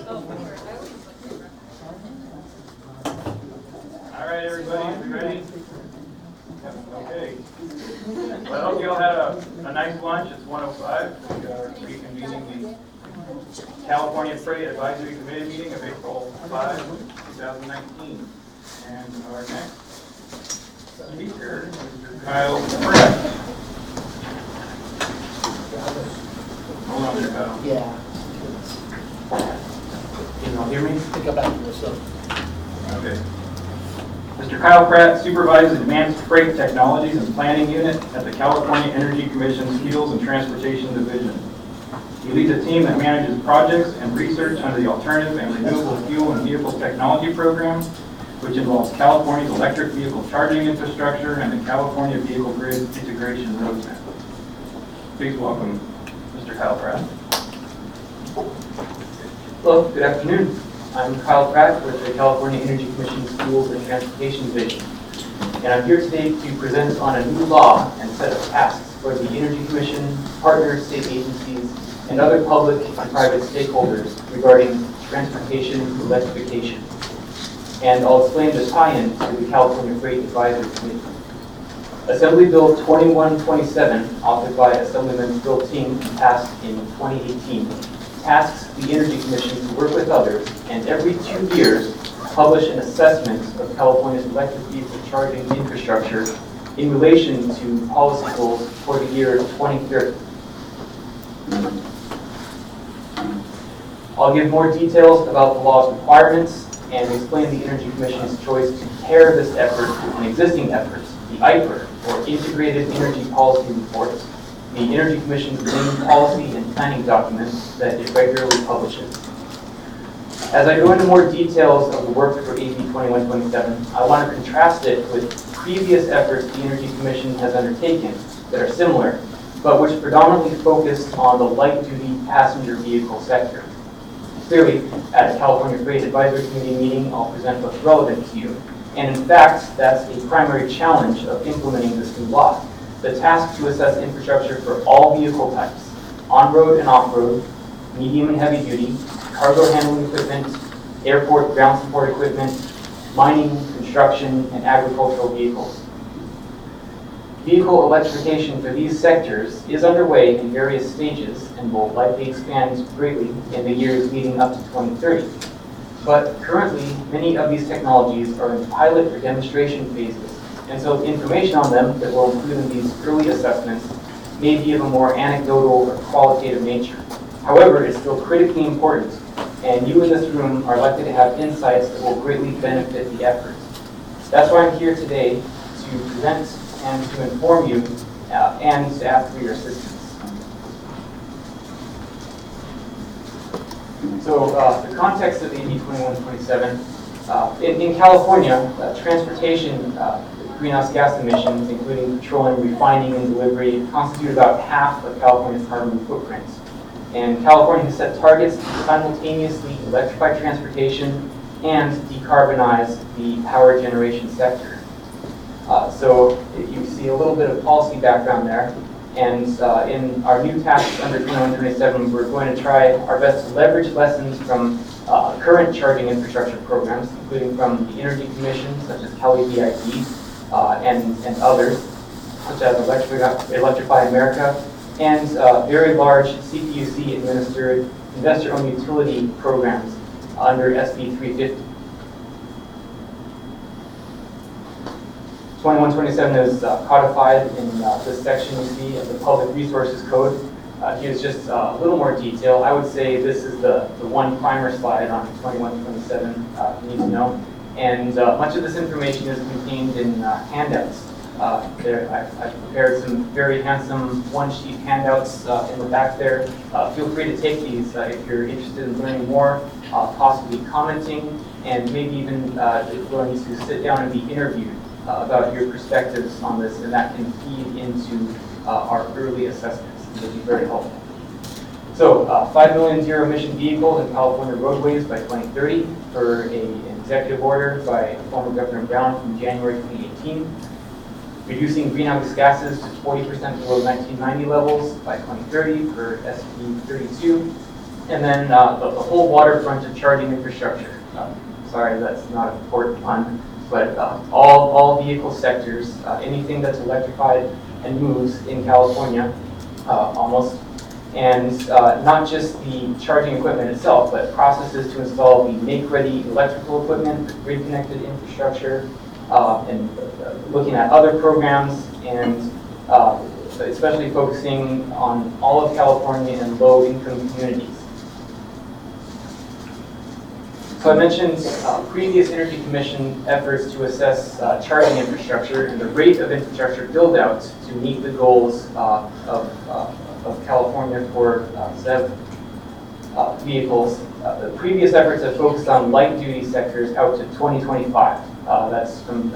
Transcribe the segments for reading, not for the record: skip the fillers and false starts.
All right, everybody, you ready? Yep, okay. Well, I hope you all had a nice lunch. It's 1:05. We are reconvening the California Freight Advisory Committee meeting of April 5, 2019. And our next speaker is Mr. Kyle Pratt. Hold on there, Kyle. Yeah. Can you all hear me? Pick up after this. Okay. Mr. Kyle Pratt supervises Advanced Freight Technologies and Planning Unit at the California Energy Commission's Fuels and Transportation Division. He leads a team that manages projects and research under the Alternative and Renewable Fuel and Vehicle Technology Program, which involves California's electric vehicle charging infrastructure and the California Vehicle Grid Integration Roadmap. Please welcome Mr. Kyle Pratt. Hello, good afternoon. I'm Kyle Pratt with the California Energy Commission's Fuels and Transportation Division. And I'm here today to present on a new law and set of tasks for the Energy Commission, partner state agencies, and other public and private stakeholders regarding transportation electrification. And I'll explain the tie-in to the California Freight Advisory Committee. Assembly Bill 2127, authored by Assemblyman Bill Ting and passed in 2018, tasks the Energy Commission to work with others and every 2 years publish an assessment of California's electric vehicle charging infrastructure in relation to policy goals for the year 2030. I'll give more details about the law's requirements and explain the Energy Commission's choice to pair this effort with an existing effort, the IPER, or Integrated Energy Policy Report, the Energy Commission's main policy and planning document that it regularly publishes. As I go into more details of the work for AB 2127, I want to contrast it with previous efforts the Energy Commission has undertaken that are similar, but which predominantly focused on the light-duty passenger vehicle sector. Clearly, at a California Freight Advisory Committee meeting, I'll present what's relevant to you. And in fact, that's a primary challenge of implementing this new law. The task to assess infrastructure for all vehicle types, on-road and off-road, medium and heavy duty, cargo handling equipment, airport ground support equipment, mining, construction, and agricultural vehicles. Vehicle electrification for these sectors is underway in various stages and will likely expand greatly in the years leading up to 2030. But currently, many of these technologies are in pilot or demonstration phases, and so information on them that will include in these early assessments may be of a more anecdotal or qualitative nature. However, it's still critically important, and you in this room are likely to have insights that will greatly benefit the effort. That's why I'm here today, to present and to inform you and to ask for your assistance. So the context of AB 2127, in California, transportation greenhouse gas emissions, including petroleum refining and delivery, constitute about half of California's carbon footprint. And California has set targets to simultaneously electrify transportation and decarbonize the power generation sector. So you see a little bit of policy background there. And in our new tasks under 2127, we're going to try our best to leverage lessons from current charging infrastructure programs, including from the Energy Commission, such as Cali VIP, and others, such as Electrify America, and very large CPUC-administered investor-owned utility programs under SB 350. 2127 is codified in this section you see of the Public Resources Code. Here's just a little more detail. I would say this is the one primer slide on 2127 you need to know. And much of this information is contained in handouts. I've prepared some very handsome one-sheet handouts in the back there. Feel free to take these if you're interested in learning more, possibly commenting, and maybe even willing to sit down and be interviewed about your perspectives on this, and that can feed into our early assessments. It will be very helpful. So 5 million zero-emission vehicles in California roadways by 2030 per an executive order by former Governor Brown from January 2018. Reducing greenhouse gases to 40% below 1990 levels by 2030 per SB 32. And then the whole waterfront of charging infrastructure. Sorry, that's not a important pun, but all vehicle sectors, anything that's electrified and moves in California, almost, and not just the charging equipment itself, but processes to install the make-ready electrical equipment, grid-connected infrastructure, and looking at other programs, and especially focusing on all of California and low-income communities. So I mentioned previous Energy Commission efforts to assess charging infrastructure and the rate of infrastructure build-out to meet the goals of California for ZEV vehicles. The previous efforts have focused on light-duty sectors out to 2025. That's from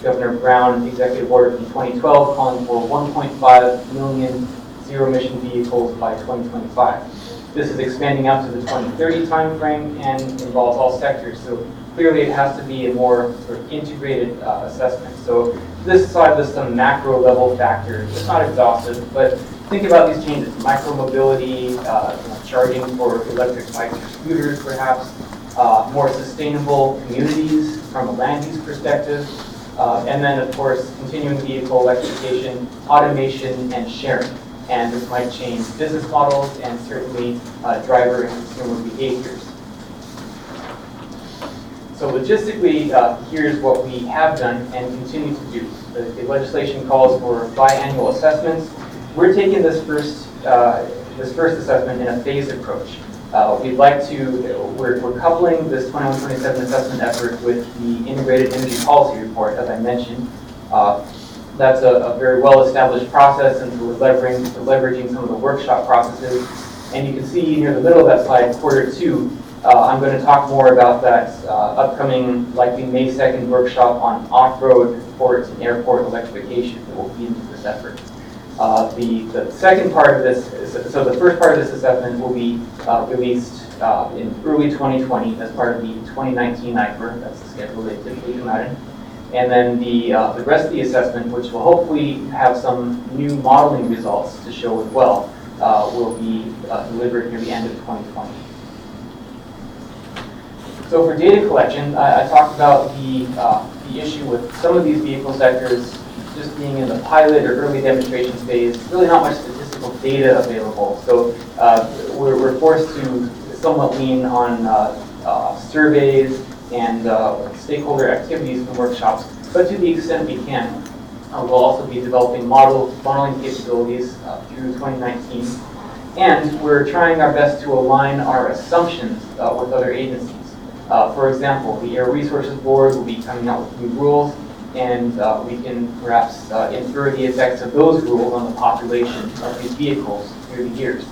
Governor Brown Executive Order from 2012 calling for 1.5 million zero-emission vehicles by 2025. This is expanding out to the 2030 timeframe and involves all sectors. So clearly it has to be a more sort of integrated assessment. So this slide lists some macro level factors. It's not exhaustive, but think about these changes. Micromobility, charging for electric bikes or scooters perhaps, more sustainable communities from a land use perspective, and then of course continuing vehicle electrification, automation, and sharing. And this might change business models and certainly driver and consumer behaviors. So logistically, here's what we have done and continue to do. The legislation calls for biannual assessments. We're taking this first assessment in a phased approach. We'd like to, we're coupling this 21-27 assessment effort with the Integrated Energy Policy Report, as I mentioned. That's a very well-established process, and we're leveraging some of the workshop processes. And you can see near the middle of that slide, quarter 2, I'm going to talk more about that upcoming, likely May 2nd workshop on off-road ports and airport electrification that will feed into this effort. The second part of this, so the first part of this assessment will be released in early 2020 as part of the 2019 IPR. That's the schedule they typically come out in. And then the rest of the assessment, which will hopefully have some new modeling results to show as well, will be delivered near the end of 2020. So for data collection, I talked about the issue with some of these vehicle sectors just being in the pilot or early demonstration phase, really not much statistical data available. So we're forced to somewhat lean on surveys and stakeholder activities from workshops, but to the extent we can. We'll also be developing modeling capabilities through 2019, and we're trying our best to align our assumptions with other agencies. For example, the Air Resources Board will be coming out with new rules, and we can perhaps infer the effects of those rules on the population of these vehicles through the years.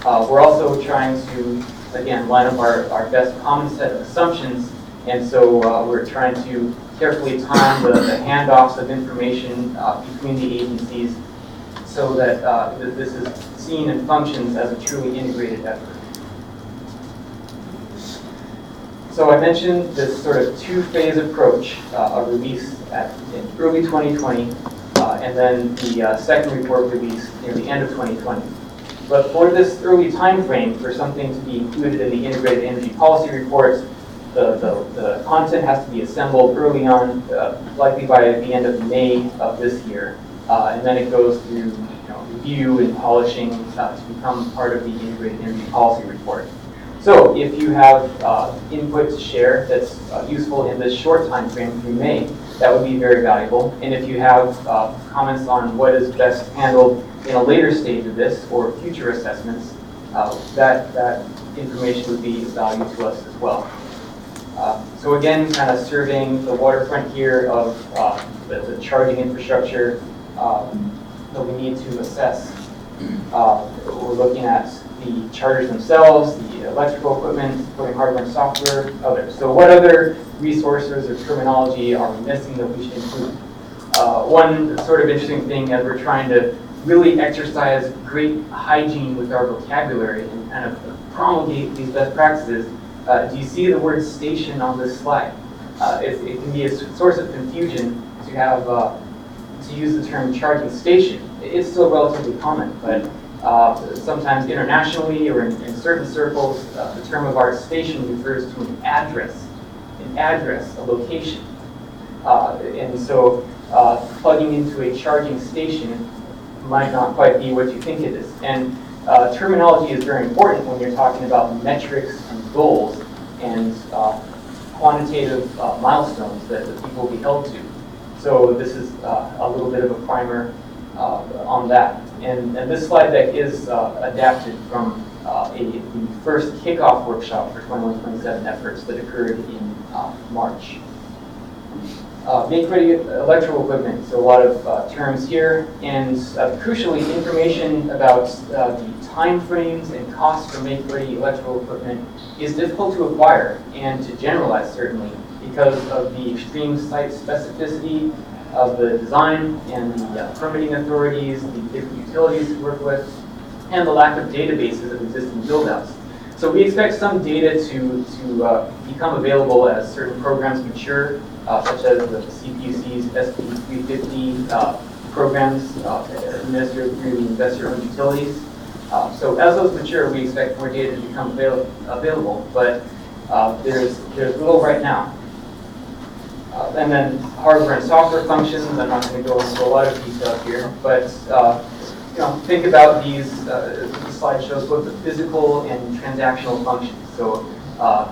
We're also trying to, again, line up our best common set of assumptions. And so we're trying to carefully time the handoffs of information between the agencies so that this is seen and functions as a truly integrated effort. So I mentioned this sort of two-phase approach, a release in early 2020, and then the second report release near the end of 2020. But for this early time frame, for something to be included in the Integrated Energy Policy Report, the content has to be assembled early on, likely by the end of May of this year, and then it goes through review and polishing to become part of the Integrated Energy Policy Report. So if you have input to share that's useful in this short time frame through May, that would be very valuable. And if you have comments on what is best handled in a later stage of this or future assessments, that information would be of value to us as well. So again, kind of surveying the waterfront here of the charging infrastructure that we need to assess. We're looking at the chargers themselves, the electrical equipment, including hardware and software, others. So what other resources or terminology are we missing that we should include? One sort of interesting thing as we're trying to really exercise great hygiene with our vocabulary and kind of promulgate these best practices. Do you see the word station on this slide? It can be a source of confusion to have to use the term charging station. It's still relatively common, but Sometimes internationally or in certain circles, the term of art station refers to an address, a location. And so plugging into a charging station might not quite be what you think it is. And terminology is very important when you're talking about metrics and goals and quantitative milestones that people will be held to. So this is a little bit of a primer on that. And this slide deck is adapted from the first kickoff workshop for 21-27 efforts that occurred in March. Make-ready electrical equipment, so a lot of terms here, and crucially, information about the time frames and costs for make-ready electrical equipment is difficult to acquire and to generalize, certainly, because of the extreme site specificity of the design and the permitting authorities, the different utilities to work with, and the lack of databases of existing build-outs. So we expect some data to become available as certain programs mature, such as the CPUC's SB 350 programs administered through the investor-owned utilities. So as those mature, we expect more data to become available, but there's little right now. And then hardware and software functions. I'm not going to go into a lot of detail here, but think about these. This slide shows both the physical and transactional functions. So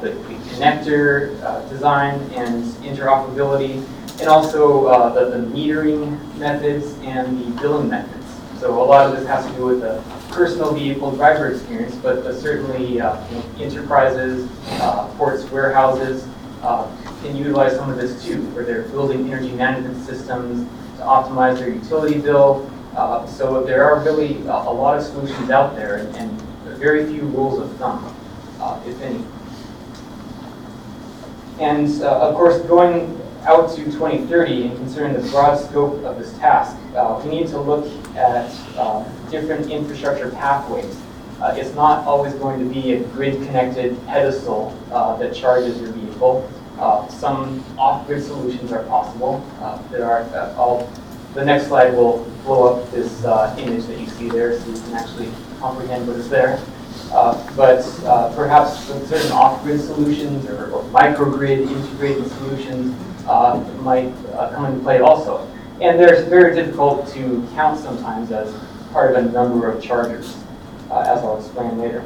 the connector design and interoperability, and also the metering methods and the billing methods. So a lot of this has to do with the personal vehicle driver experience, but certainly enterprises, ports, warehouses can utilize some of this too, where they're building energy management systems to optimize their utility bill. So there are really a lot of solutions out there, and very few rules of thumb, if any. And of course, going out to 2030 and considering the broad scope of this task, we need to look at different infrastructure pathways. It's not always going to be a grid-connected pedestal that charges your vehicle. Some off-grid solutions are possible. The next slide will blow up this image that you see there so you can actually comprehend what is there. But perhaps certain off-grid solutions or microgrid integrated solutions might come into play also. And they're very difficult to count sometimes as part of a number of chargers, as I'll explain later.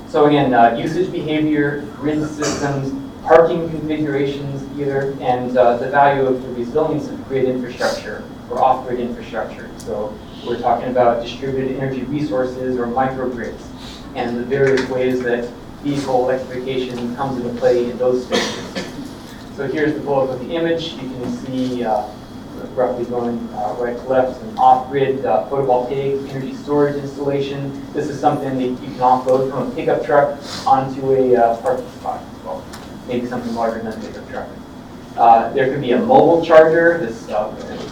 So again, usage behavior, grid systems, parking configurations either, and the value of the resilience of grid infrastructure or off-grid infrastructure. So we're talking about distributed energy resources or microgrids, and the various ways that vehicle electrification comes into play in those spaces. So here's the blow-up of the image. You can see roughly going right to left, an off-grid photovoltaic energy storage installation. This is something that you can offload from a pickup truck onto a parking spot. Well, maybe something larger than a pickup truck. There could be a mobile charger, this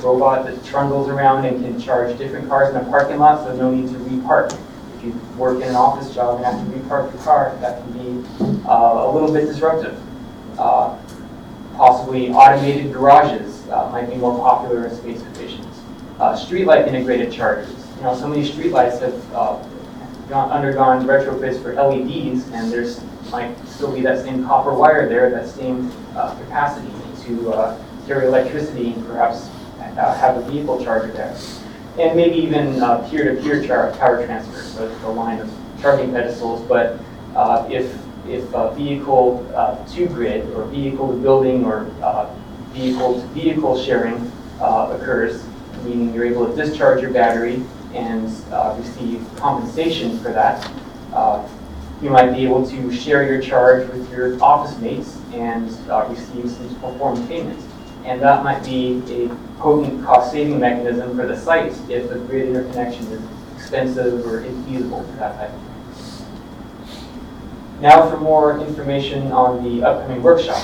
robot that trundles around and can charge different cars in a parking lot, so no need to repark. If you work in an office job and have to repark your car, that can be a little bit disruptive. Possibly automated garages might be more popular as space stations. Streetlight integrated chargers. Some of these streetlights have undergone retrofits for LEDs, and there's might still be that same copper wire there, that same capacity to carry electricity and perhaps have a vehicle charger there. And maybe even peer-to-peer power transfer, so it's a line of charging pedestals, but if vehicle to grid or vehicle to building or vehicle to vehicle sharing occurs, meaning you're able to discharge your battery and receive compensation for that, you might be able to share your charge with your office mates and receive some performed payments. And that might be a potent cost-saving mechanism for the site if the grid interconnection is expensive or infeasible for that type of thing. Now for more information on the upcoming workshop.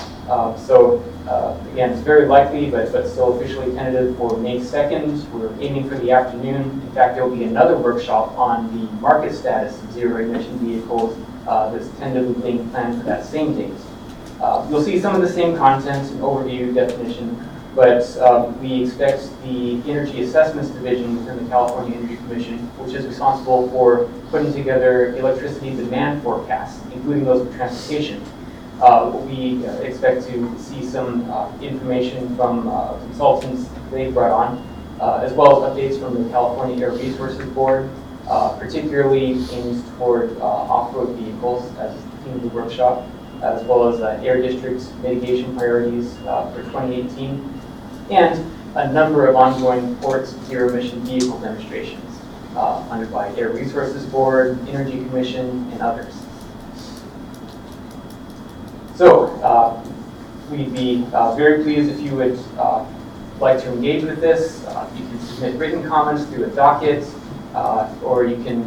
Again, it's very likely, but still officially tentative for May 2nd. We're aiming for the afternoon. In fact, there will be another workshop on the market status of zero-emission vehicles that's tentatively being planned for that same date. You'll see some of the same content and overview definition, but we expect the Energy Assessments Division within the California Energy Commission, which is responsible for putting together electricity demand forecasts, including those for transportation. We expect to see some information from consultants they brought on, as well as updates from the California Air Resources Board, particularly aimed toward off-road vehicles as the theme of the workshop, as well as Air District's mitigation priorities for 2018, and a number of ongoing port zero-emission vehicle demonstrations funded by Air Resources Board, Energy Commission, and others. So we'd be very pleased if you would like to engage with this. You can submit written comments through a docket, or you can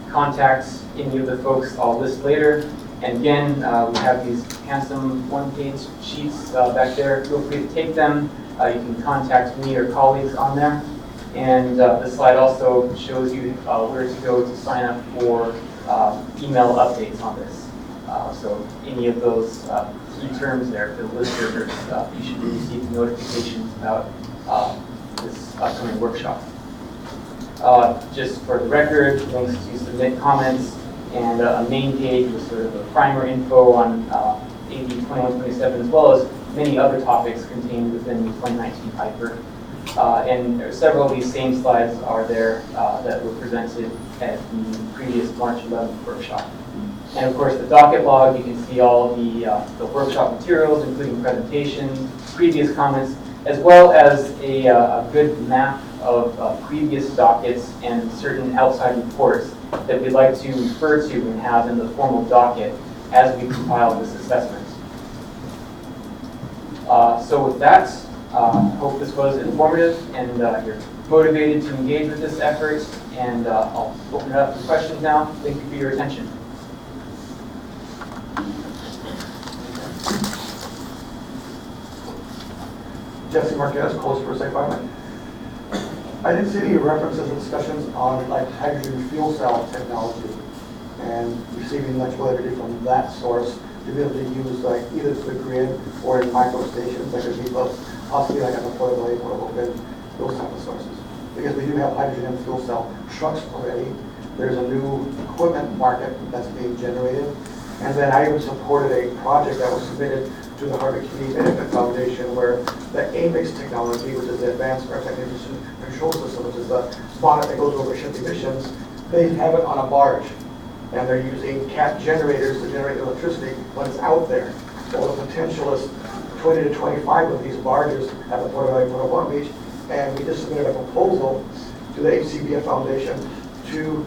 contact any of the folks I'll list later. And again, we have these handsome one-page sheets back there. Feel free to take them. You can contact me or colleagues on there. And the slide also shows you where to go to sign up for email updates on this. So any of those key terms there for the list servers, you should be receiving notifications about this upcoming workshop. Just for the record, links to submit comments and a main page with sort of the primer info on AB 2127, as well as many other topics contained within the 2019 paper. And several of these same slides are there that were presented at the previous March 11th workshop. And of course, the docket log, you can see all the workshop materials, including presentations, previous comments, as well as a good map of previous dockets and certain outside reports that we'd like to refer to and have in the formal docket as we compile this assessment. So with that, hope this was informative and you're motivated to engage with this effort, and I'll open it up for questions now. Thank you for your attention. Jesse Marquez, Coast for Environment. I didn't see any references or discussions on like hydrogen fuel cell technology and receiving electricity from that source to be able to use like either to the grid or in micro stations that could be both, possibly like at the portable A, portable grid, those type of sources. Because we do have hydrogen and fuel cell trucks already. There's a new equipment market that's being generated. And then I even supported a project that was submitted to the Harvard Kennedy Benefit Foundation where the AMIX technology, which is the Advanced Maritime Emission Control System, which is the bonnet that goes over ship emissions, they have it on a barge. And they're using cat generators to generate electricity when it's out there. So the potential is 20 to 25 of these barges at the Port of Long Beach. And we just submitted a proposal to the HCBF Foundation to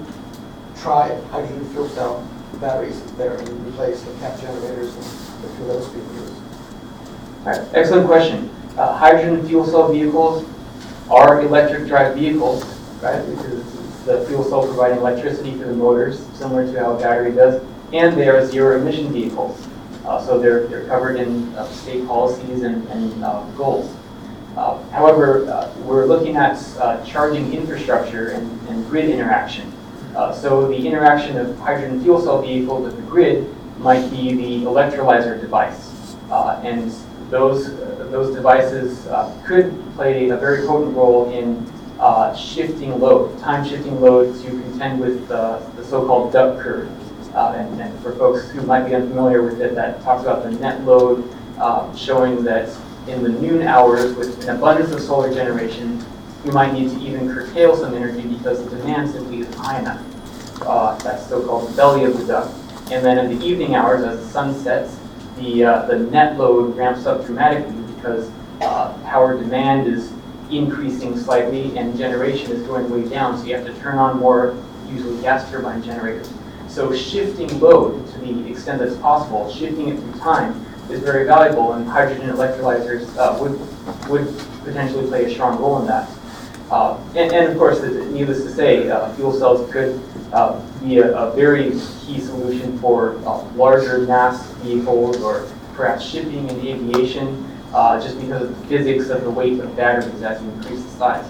try hydrogen fuel cell batteries there and replace the cat generators and the fuel that was being used. All right, excellent question. Hydrogen fuel cell vehicles are electric drive vehicles, right? Because it's the fuel cell providing electricity for the motors, similar to how a battery does, and they are zero emission vehicles. So they're covered in state policies and goals. However, we're looking at charging infrastructure and grid interaction. So the interaction of hydrogen fuel cell vehicles with the grid might be the electrolyzer device. And those devices could play a very potent role in shifting load, time shifting load to contend with the so-called duck curve. And for folks who might be unfamiliar with it, that talks about the net load showing that in the noon hours with an abundance of solar generation, we might need to even curtail some energy because the demand simply isn't high enough. That's so-called belly of the duck. And then in the evening hours, as the sun sets, the net load ramps up dramatically because power demand is increasing slightly and generation is going way down, so you have to turn on more, usually gas turbine generators. So shifting load to the extent that's possible, shifting it through time, is very valuable, and hydrogen electrolyzers would potentially play a strong role in that. And of course, needless to say, fuel cells could be a very key solution for larger mass vehicles or perhaps shipping and aviation, just because of the physics of the weight of batteries as you increase the size.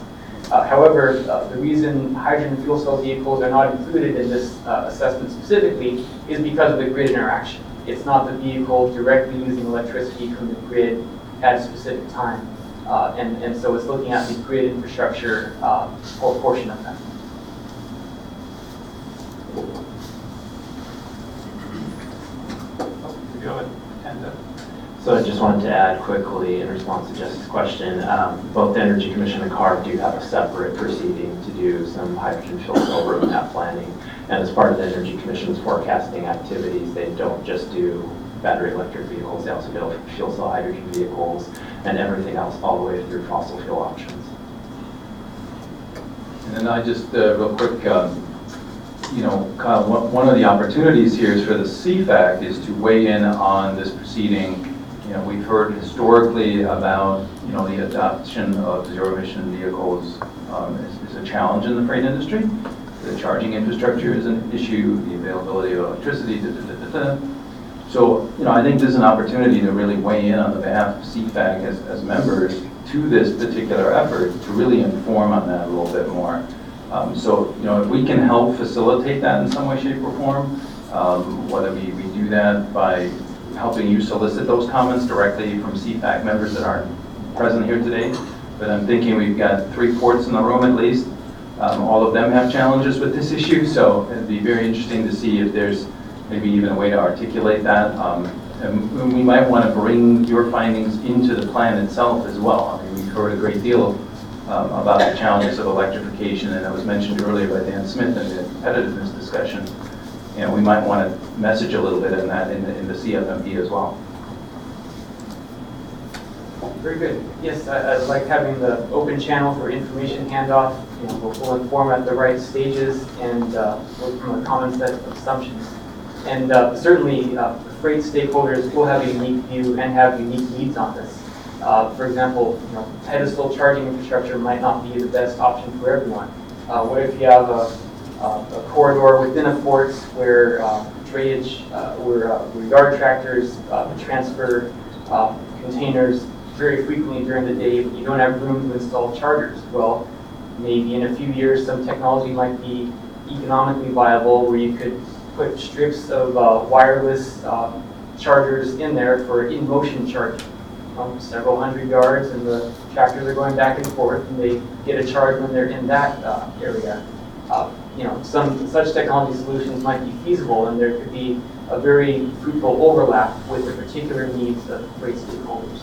However, the reason hydrogen fuel cell vehicles are not included in this assessment specifically is because of the grid interaction. It's not the vehicle directly using electricity from the grid at a specific time. And so it's looking at the grid infrastructure portion of that. Go ahead. And, So I just wanted to add quickly in response to Jesse's question, both the Energy Commission and CARB do have a separate proceeding to do some hydrogen fuel cell roadmap planning. And as part of the Energy Commission's forecasting activities, they don't just do battery electric vehicles, they also do fuel cell hydrogen vehicles and everything else all the way through fossil fuel options. And then I just, real quick, Kyle, one of the opportunities here is for the CFAC is to weigh in on this proceeding. We've heard historically about, the adoption of zero-emission vehicles is a challenge in the freight industry. The charging infrastructure is an issue, the availability of electricity, So, I think this is an opportunity to really weigh in on the behalf of CFAC as members to this particular effort to really inform on that a little bit more. So, if we can help facilitate that in some way, shape, or form, whether we do that by helping you solicit those comments directly from CFAC members that aren't present here today. But I'm thinking we've got 3 ports in the room at least. All of them have challenges with this issue, so it'd be very interesting to see if there's maybe even a way to articulate that. And we might want to bring your findings into the plan itself as well. I mean, we've heard a great deal about the challenges of electrification, and that was mentioned earlier by Dan Smith in the competitiveness discussion. We might want to message a little bit in that in the CFMP as well. Very good. Yes, I like having the open channel for information handoff. We'll inform at the right stages and work from a common set of assumptions. And certainly, freight stakeholders will have a unique view and have unique needs on this. For example, pedestal charging infrastructure might not be the best option for everyone. What if you have a corridor within a port where drayage, where yard tractors transfer containers very frequently during the day, but you don't have room to install chargers? Well, maybe in a few years some technology might be economically viable where you could put strips of wireless chargers in there for in-motion charging. Several hundred yards, and the tractors are going back and forth, and they get a charge when they're in that area. Some such technology solutions might be feasible, and there could be a very fruitful overlap with the particular needs of freight stakeholders.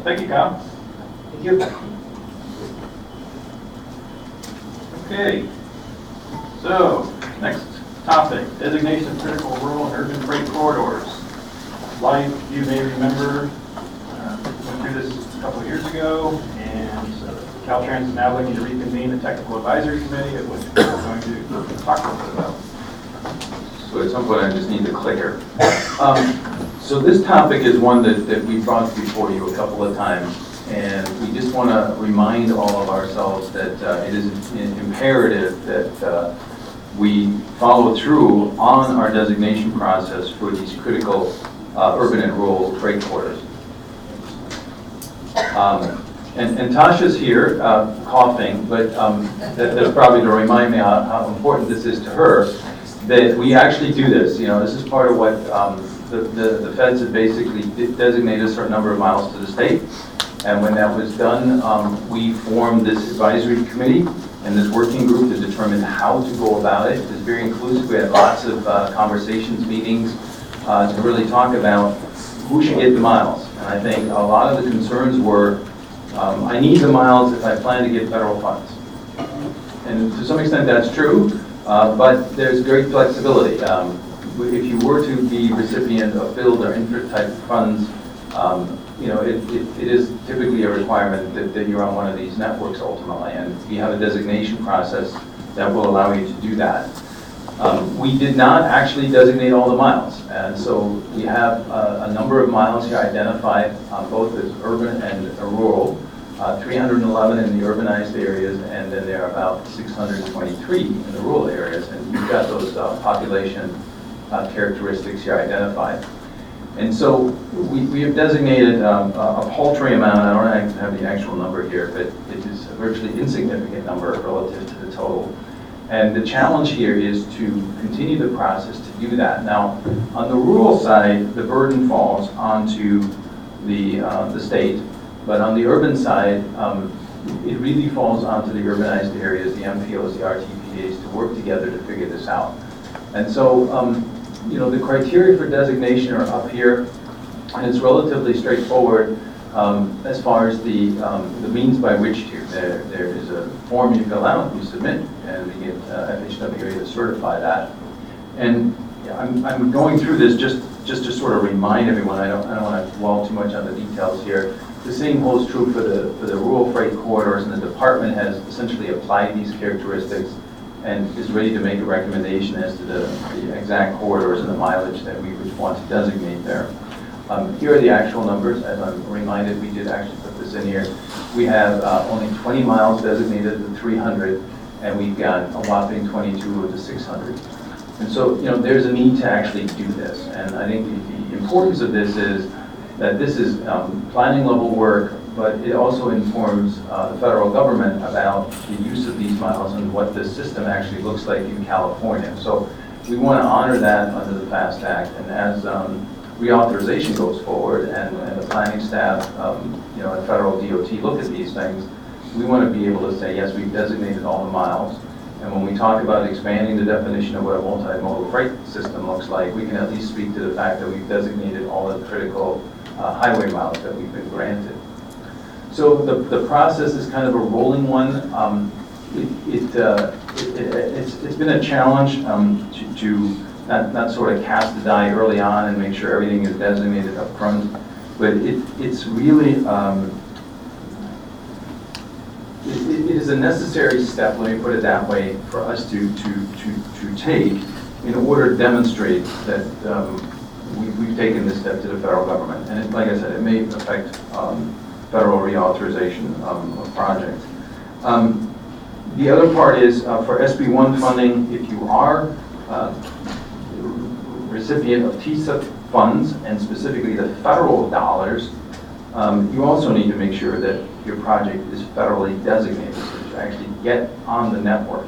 Thank you, Kyle. Thank you. Okay. So, next topic, designation of critical rural and urban freight corridors. Like you may remember, went through this a couple of years ago, and Caltrans is now looking to reconvene the technical advisory committee, of which we're going to talk a little bit about. So at some point I just need the clicker. So this topic is one that we brought before you a couple of times, and we just want to remind all of ourselves that it is imperative that we follow through on our designation process for these critical urban and rural freight corridors. And Tasha's here coughing, but that's probably to remind me how important this is to her, that we actually do this. This is part of what the feds have basically designated a certain number of miles to the state. And when that was done, we formed this advisory committee and this working group to determine how to go about it. It was very inclusive. We had lots of conversations, meetings to really talk about who should get the miles. And I think a lot of the concerns were, I need the miles if I plan to get federal funds. And to some extent that's true, but there's great flexibility. If you were to be recipient of build or infra type funds, it is typically a requirement that you're on one of these networks ultimately, and we have a designation process that will allow you to do that. We did not actually designate all the miles, and so we have a number of miles here identified, both as urban and rural, 311 in the urbanized areas, and then there are about 623 in the rural areas, and you've got those population characteristics here identified. And so we have designated a paltry amount. I don't have the actual number here, but it is a virtually insignificant number relative to the total. And the challenge here is to continue the process to do that. Now, on the rural side, the burden falls onto the state, but on the urban side, it really falls onto the urbanized areas, the MPOs, the RTPAs, to work together to figure this out. And so, you know, the criteria for designation are up here, and it's relatively straightforward as far as the means by which to. There is a form you fill out, you submit, and we get FHWA to certify that. And I'm going through this just to sort of remind everyone. I don't want to dwell too much on the details here. The same holds true for the rural freight corridors, and the department has essentially applied these characteristics and is ready to make a recommendation as to the exact corridors and the mileage that we would want to designate there. Here are the actual numbers. As I'm reminded, we did actually put this in here. We have only 20 miles designated to 300, and we've got a whopping 22 of the 600. And so, you know, there's a need to actually do this. And I think the importance of this is that this is planning level work, but it also informs the federal government about the use of these miles and what the system actually looks like in California. So we want to honor that under the FAST Act. And as reauthorization goes forward and the planning staff, you know, at federal DOT look at these things, we want to be able to say, yes, we've designated all the miles. And when we talk about expanding the definition of what a multimodal freight system looks like, we can at least speak to the fact that we've designated all the critical highway miles that we've been granted. So the process is kind of a rolling one. It's been a challenge to not sort of cast the die early on and make sure everything is designated up front, but it's really it is a necessary step, let me put it that way, for us to take in order to demonstrate that we've taken this step to the federal government. And like I said, it may affect federal reauthorization of projects. The other part is for SB1 funding, if you are recipient of TSIP funds, and specifically the federal dollars, you also need to make sure that your project is federally designated, so that you actually get on the network.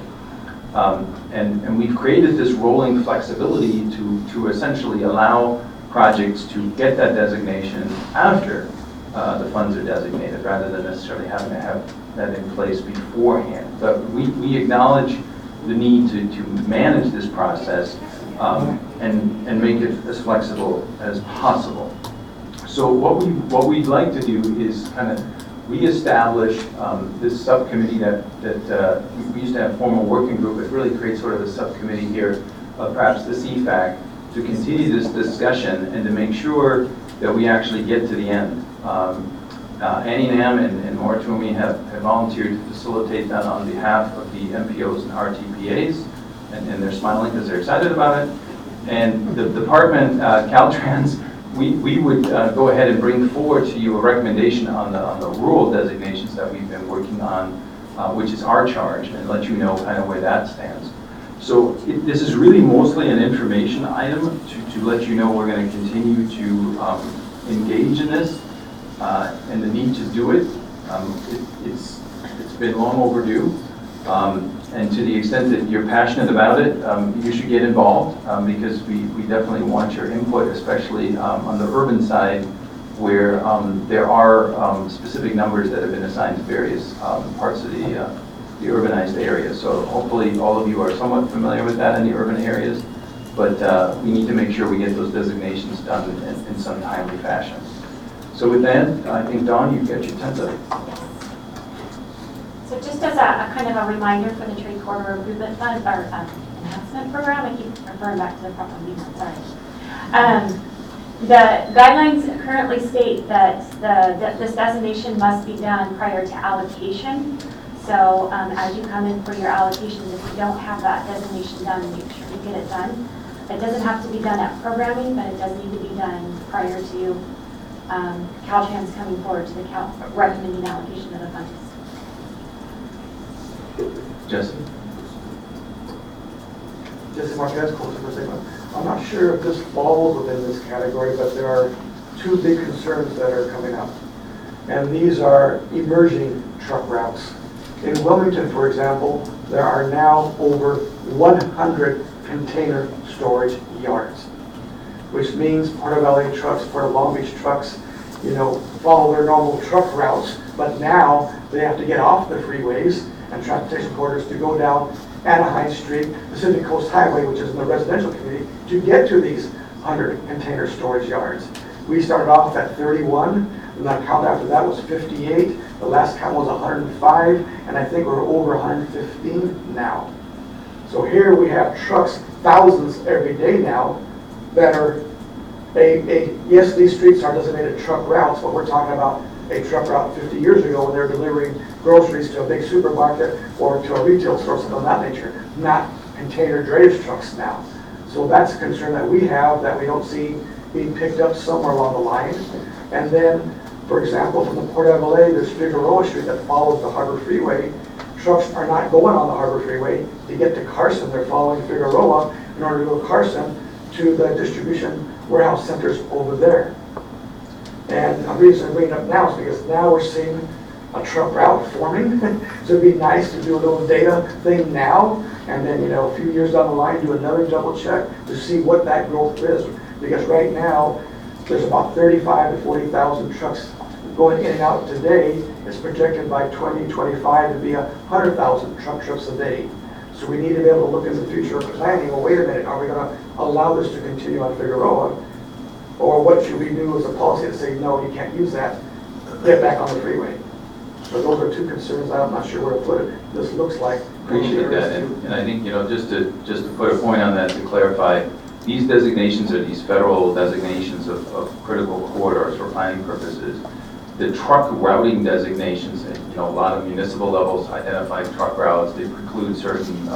And we've created this rolling flexibility to essentially allow projects to get that designation after the funds are designated, rather than necessarily having to have that in place beforehand. But we acknowledge the need to manage this process and make it as flexible as possible. So what we'd like to do is kind of reestablish this subcommittee that we used to have formal working group, but really create sort of a subcommittee here of perhaps the CFAC to continue this discussion and to make sure that we actually get to the end. Annie Nam and Maura Toomey have volunteered to facilitate that on behalf of the MPOs and RTPAs, and they're smiling because they're excited about it. And the department, Caltrans, we would go ahead and bring forward to you a recommendation on the rural designations that we've been working on, which is our charge, and let you know kind of where that stands. So this is really mostly an information item to let you know we're going to continue to engage in this and the need to do it. It's been long overdue. And to the extent that you're passionate about it, you should get involved because we definitely want your input, especially on the urban side, where there are specific numbers that have been assigned to various parts of the urbanized areas. So hopefully all of you are somewhat familiar with that in the urban areas, but we need to make sure we get those designations done in some timely fashion. So with that, I think, Dawn, you get your template. So just as a kind of a reminder for the Trade Corridor Improvement Fund, or Enhancement Program, I keep referring back to the proper name, sorry. The guidelines currently state that this designation must be done prior to allocation. So as you come in for your allocations, if you don't have that designation done, make sure you get it done. It doesn't have to be done at programming, but it does need to be done prior to Caltrans coming forward to the recommending allocation of the funds. Jesse? Jesse Marquez, co-super segment. I'm not sure if this falls within this category, but there are two big concerns that are coming up. And these are emerging truck routes. In Wilmington, for example, there are now over 100 container storage yards, which means Port of LA trucks, Port of Long Beach trucks, follow their normal truck routes, but now they have to get off the freeways and transportation corridors to go down Anaheim Street, Pacific Coast Highway, which is in the residential community, to get to these 100 container storage yards. We started off at 31, and the count after that was 58. The last count was 105, and I think we're over 115 now. So here we have trucks, thousands every day now, that are, yes, these streets are designated truck routes, but we're talking about a truck route 50 years ago when they're delivering groceries to a big supermarket or to a retail store, something of that nature, not container drayage trucks now. So that's a concern that we have that we don't see being picked up somewhere along the line. And then, for example, from the Port of LA, there's Figueroa Street that follows the Harbor Freeway. Trucks are not going on the Harbor Freeway to get to Carson. They're following Figueroa in order to go to Carson to the distribution warehouse centers over there. And the reason I'm bringing it up now is because now we're seeing a truck route forming. So it'd be nice to do a little data thing now, and then a few years down the line do another double check to see what that growth is. Because right now there's about 35 to 40,000 trucks going in and out today. It's projected by 2025 to be 100,000 truck trips a day. So we need to be able to look in the future planning. Well, wait a minute, are we going to allow this to continue on Figueroa? Or what should we do as a policy to say, no, you can't use that, get back on the freeway? So those are two concerns. I'm not sure where to put it. This looks like. Appreciate that, and I think, just to put a point on that, to clarify, these designations are these federal designations of critical corridors for planning purposes. The truck routing designations, a lot of municipal levels identify truck routes. They preclude certain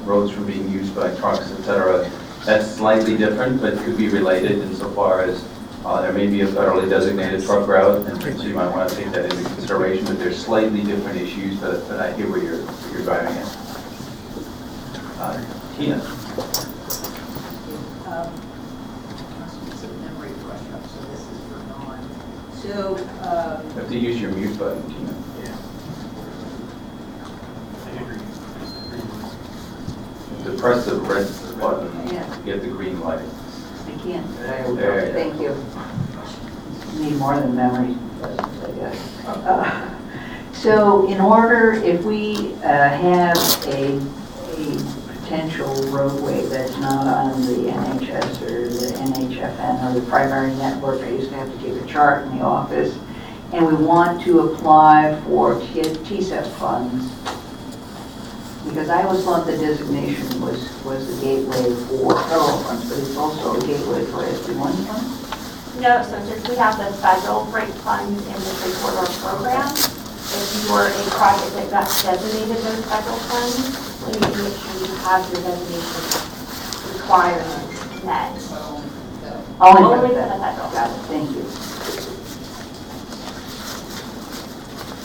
roads from being used by trucks, etc. That's slightly different, but could be related insofar as there may be a federally designated truck route, and so you might want to take that into consideration. But there's slightly different issues, but I hear where you're driving at. Tina. It's a memory question, so this is for Dawn. So, You have to use your mute button, Tina. To press the red button, get the green light. I can't. There. Thank you. Need more than memory, I guess. So in order, if we have a potential roadway that's not on the NHS or the NHFN or the primary network, I used to have to take a chart in the office, and we want to apply for TSEP funds, because I always thought the designation was the gateway for federal funds, but it's also a gateway for SB1 funds? No, so since we have the federal break funds in the trade corridor program, if you were a project that got designated those federal funds, you need to make sure you have your designation requirements met. Only for the federal. Got it, thank you.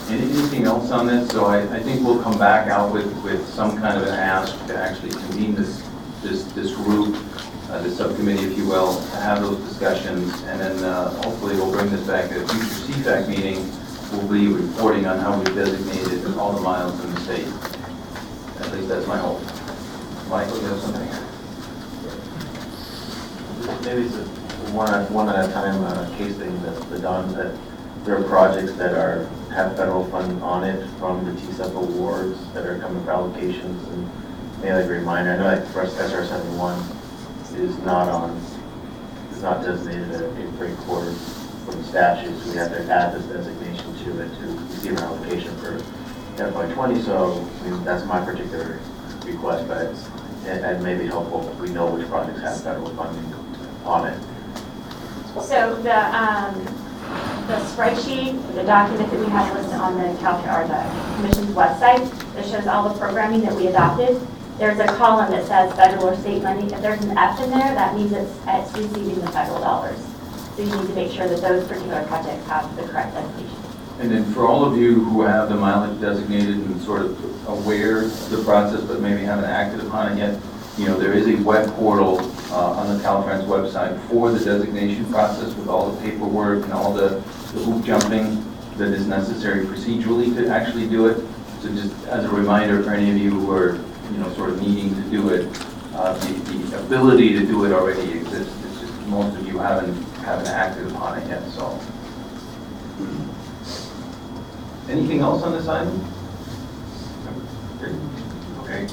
Anything else on this? So I think we'll come back out with some kind of an ask to actually convene this group, this subcommittee, if you will, to have those discussions, and then hopefully we'll bring this back at a future CFAC meeting. We'll be reporting on how we designated all the miles in the state. At least that's my hope. Michael, you have something? Maybe it's a one at a time case thing that's done, that there are projects that have federal funds on it from the TSEP awards that are coming for allocations, and maybe like a reminder, I know like for SR 71 is not designated a freight corridor from statutes. We have to add this designation to it to receive an allocation for FY20. So I mean, that's my particular request, but it may be helpful if we know which projects have federal funding on it. So the spreadsheet, the document that we have listed on the Commission's website that shows all the programming that we adopted, there's a column that says federal or state money. If there's an F in there, that means it's receiving the federal dollars. So you need to make sure that those particular projects have the correct designation. And then for all of you who have the mileage designated and sort of aware of the process but maybe haven't acted upon it yet, there is a web portal on the Caltrans website for the designation process with all the paperwork and all the hoop jumping that is necessary procedurally to actually do it. So just as a reminder for any of you who are, sort of needing to do it, the ability to do it already exists. It's just most of you haven't acted upon it yet, so. Anything else on this item? Okay.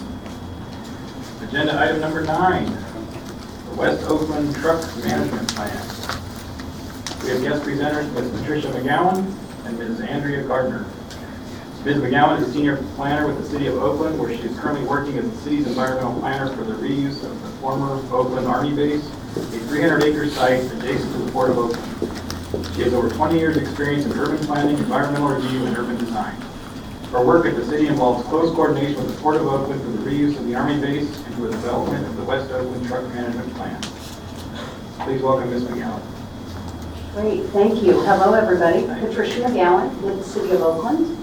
Agenda item number 9, the West Oakland Truck Management Plan. We have guest presenters, Ms. Patricia McGowan and Ms. Andrea Gardner. Ms. McGowan is a senior planner with the City of Oakland, where she is currently working as the city's environmental planner for the reuse of the former Oakland Army Base, a 300-acre site adjacent to the Port of Oakland. She has over 20 years' experience in urban planning, environmental review, and urban design. Her work at the city involves close coordination with the Port of Oakland for the reuse of the Army Base and for the development of the West Oakland Truck Management Plan. Please welcome Ms. McGowan. Great, thank you. Hello, everybody. Patricia McGowan with the City of Oakland.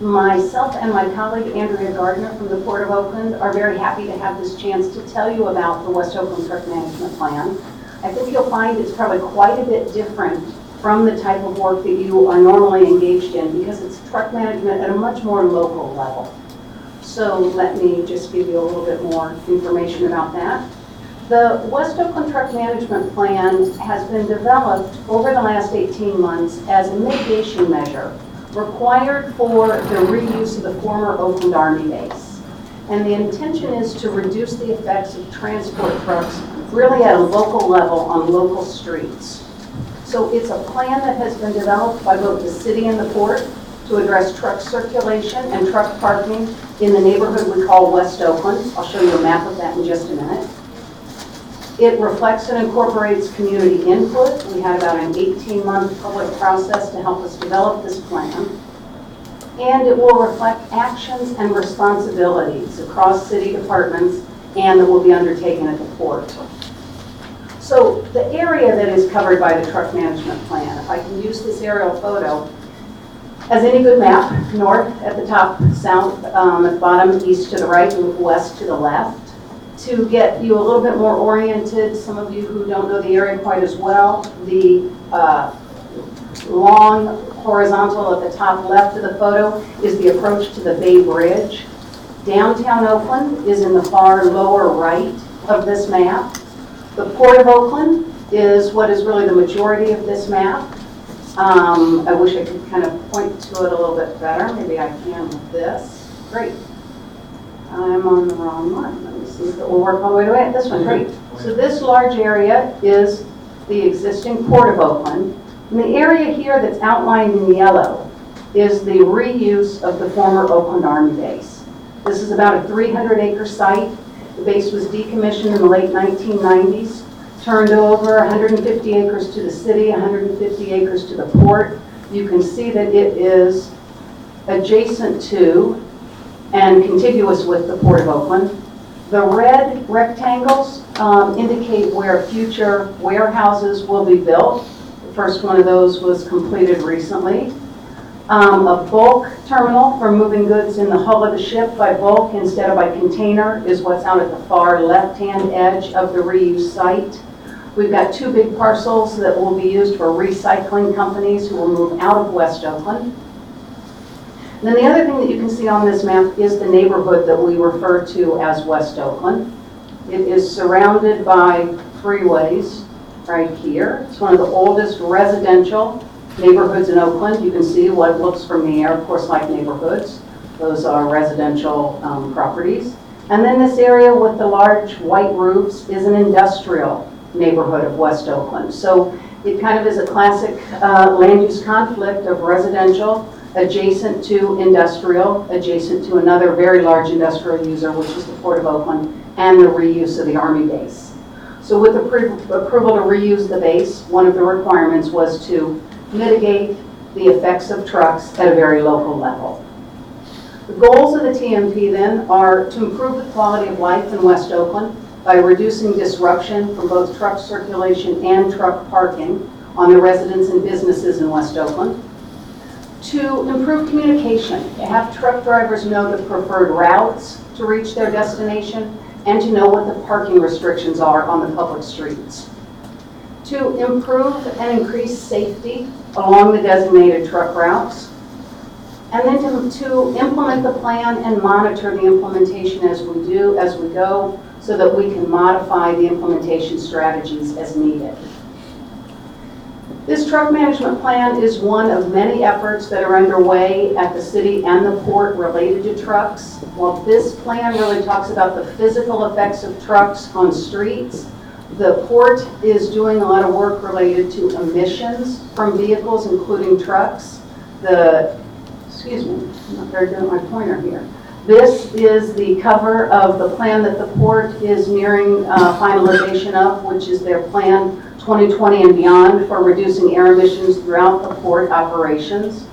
Myself and my colleague Andrea Gardner from the Port of Oakland are very happy to have this chance to tell you about the West Oakland Truck Management Plan. I think you'll find it's probably quite a bit different from the type of work that you are normally engaged in, because it's truck management at a much more local level. So let me just give you a little bit more information about that. The West Oakland Truck Management Plan has been developed over the last 18 months as a mitigation measure required for the reuse of the former Oakland Army Base. And the intention is to reduce the effects of transport trucks really at a local level on local streets. So it's a plan that has been developed by both the city and the port to address truck circulation and truck parking in the neighborhood we call West Oakland. I'll show you a map of that in just a minute. It reflects and incorporates community input. We had about an 18-month public process to help us develop this plan. And it will reflect actions and responsibilities across city departments and that will be undertaken at the port. So the area that is covered by the truck management plan, if I can use this aerial photo, as any good map, north at the top, south at the bottom, east to the right, and west to the left. To get you a little bit more oriented, some of you who don't know the area quite as well, the long horizontal at the top left of the photo is the approach to the Bay Bridge. Downtown Oakland is in the far lower right of this map. The Port of Oakland is what is really the majority of this map. I wish I could kind of point to it a little bit better. Maybe I can with this. Great. I'm on the wrong one. Let me see if it will work all the way to this one. Great. So this large area is the existing Port of Oakland. And the area here that's outlined in yellow is the reuse of the former Oakland Army Base. This is about a 300-acre site. The base was decommissioned in the late 1990s, turned over 150 acres to the city, 150 acres to the port. You can see that it is adjacent to and contiguous with the Port of Oakland. The red rectangles indicate where future warehouses will be built. The first one of those was completed recently. A bulk terminal for moving goods in the hull of the ship by bulk instead of by container is what's out at the far left-hand edge of the reuse site. We've got 2 big parcels that will be used for recycling companies who will move out of West Oakland. And then the other thing that you can see on this map is the neighborhood that we refer to as West Oakland. It is surrounded by freeways right here. It's one of the oldest residential neighborhoods in Oakland. You can see what looks from the air, of course, like neighborhoods. Those are residential properties. And then this area with the large white roofs is an industrial neighborhood of West Oakland. So it kind of is a classic land use conflict of residential adjacent to industrial, adjacent to another very large industrial user, which is the Port of Oakland, and the reuse of the Army Base. So with the approval to reuse the base, one of the requirements was to mitigate the effects of trucks at a very local level. The goals of the TMP then are to improve the quality of life in West Oakland by reducing disruption from both truck circulation and truck parking on the residents and businesses in West Oakland. To improve communication, to have truck drivers know the preferred routes to reach their destination and to know what the parking restrictions are on the public streets. To improve and increase safety along the designated truck routes. And then to implement the plan and monitor the implementation as we go, so that we can modify the implementation strategies as needed. This truck management plan is one of many efforts that are underway at the city and the port related to trucks. While this plan really talks about the physical effects of trucks on streets, the port is doing a lot of work related to emissions from vehicles, including trucks. Excuse me, I'm not very good at my pointer here. This is the cover of the plan that the port is nearing finalization of, which is their plan 2020 and beyond for reducing air emissions throughout the port operations.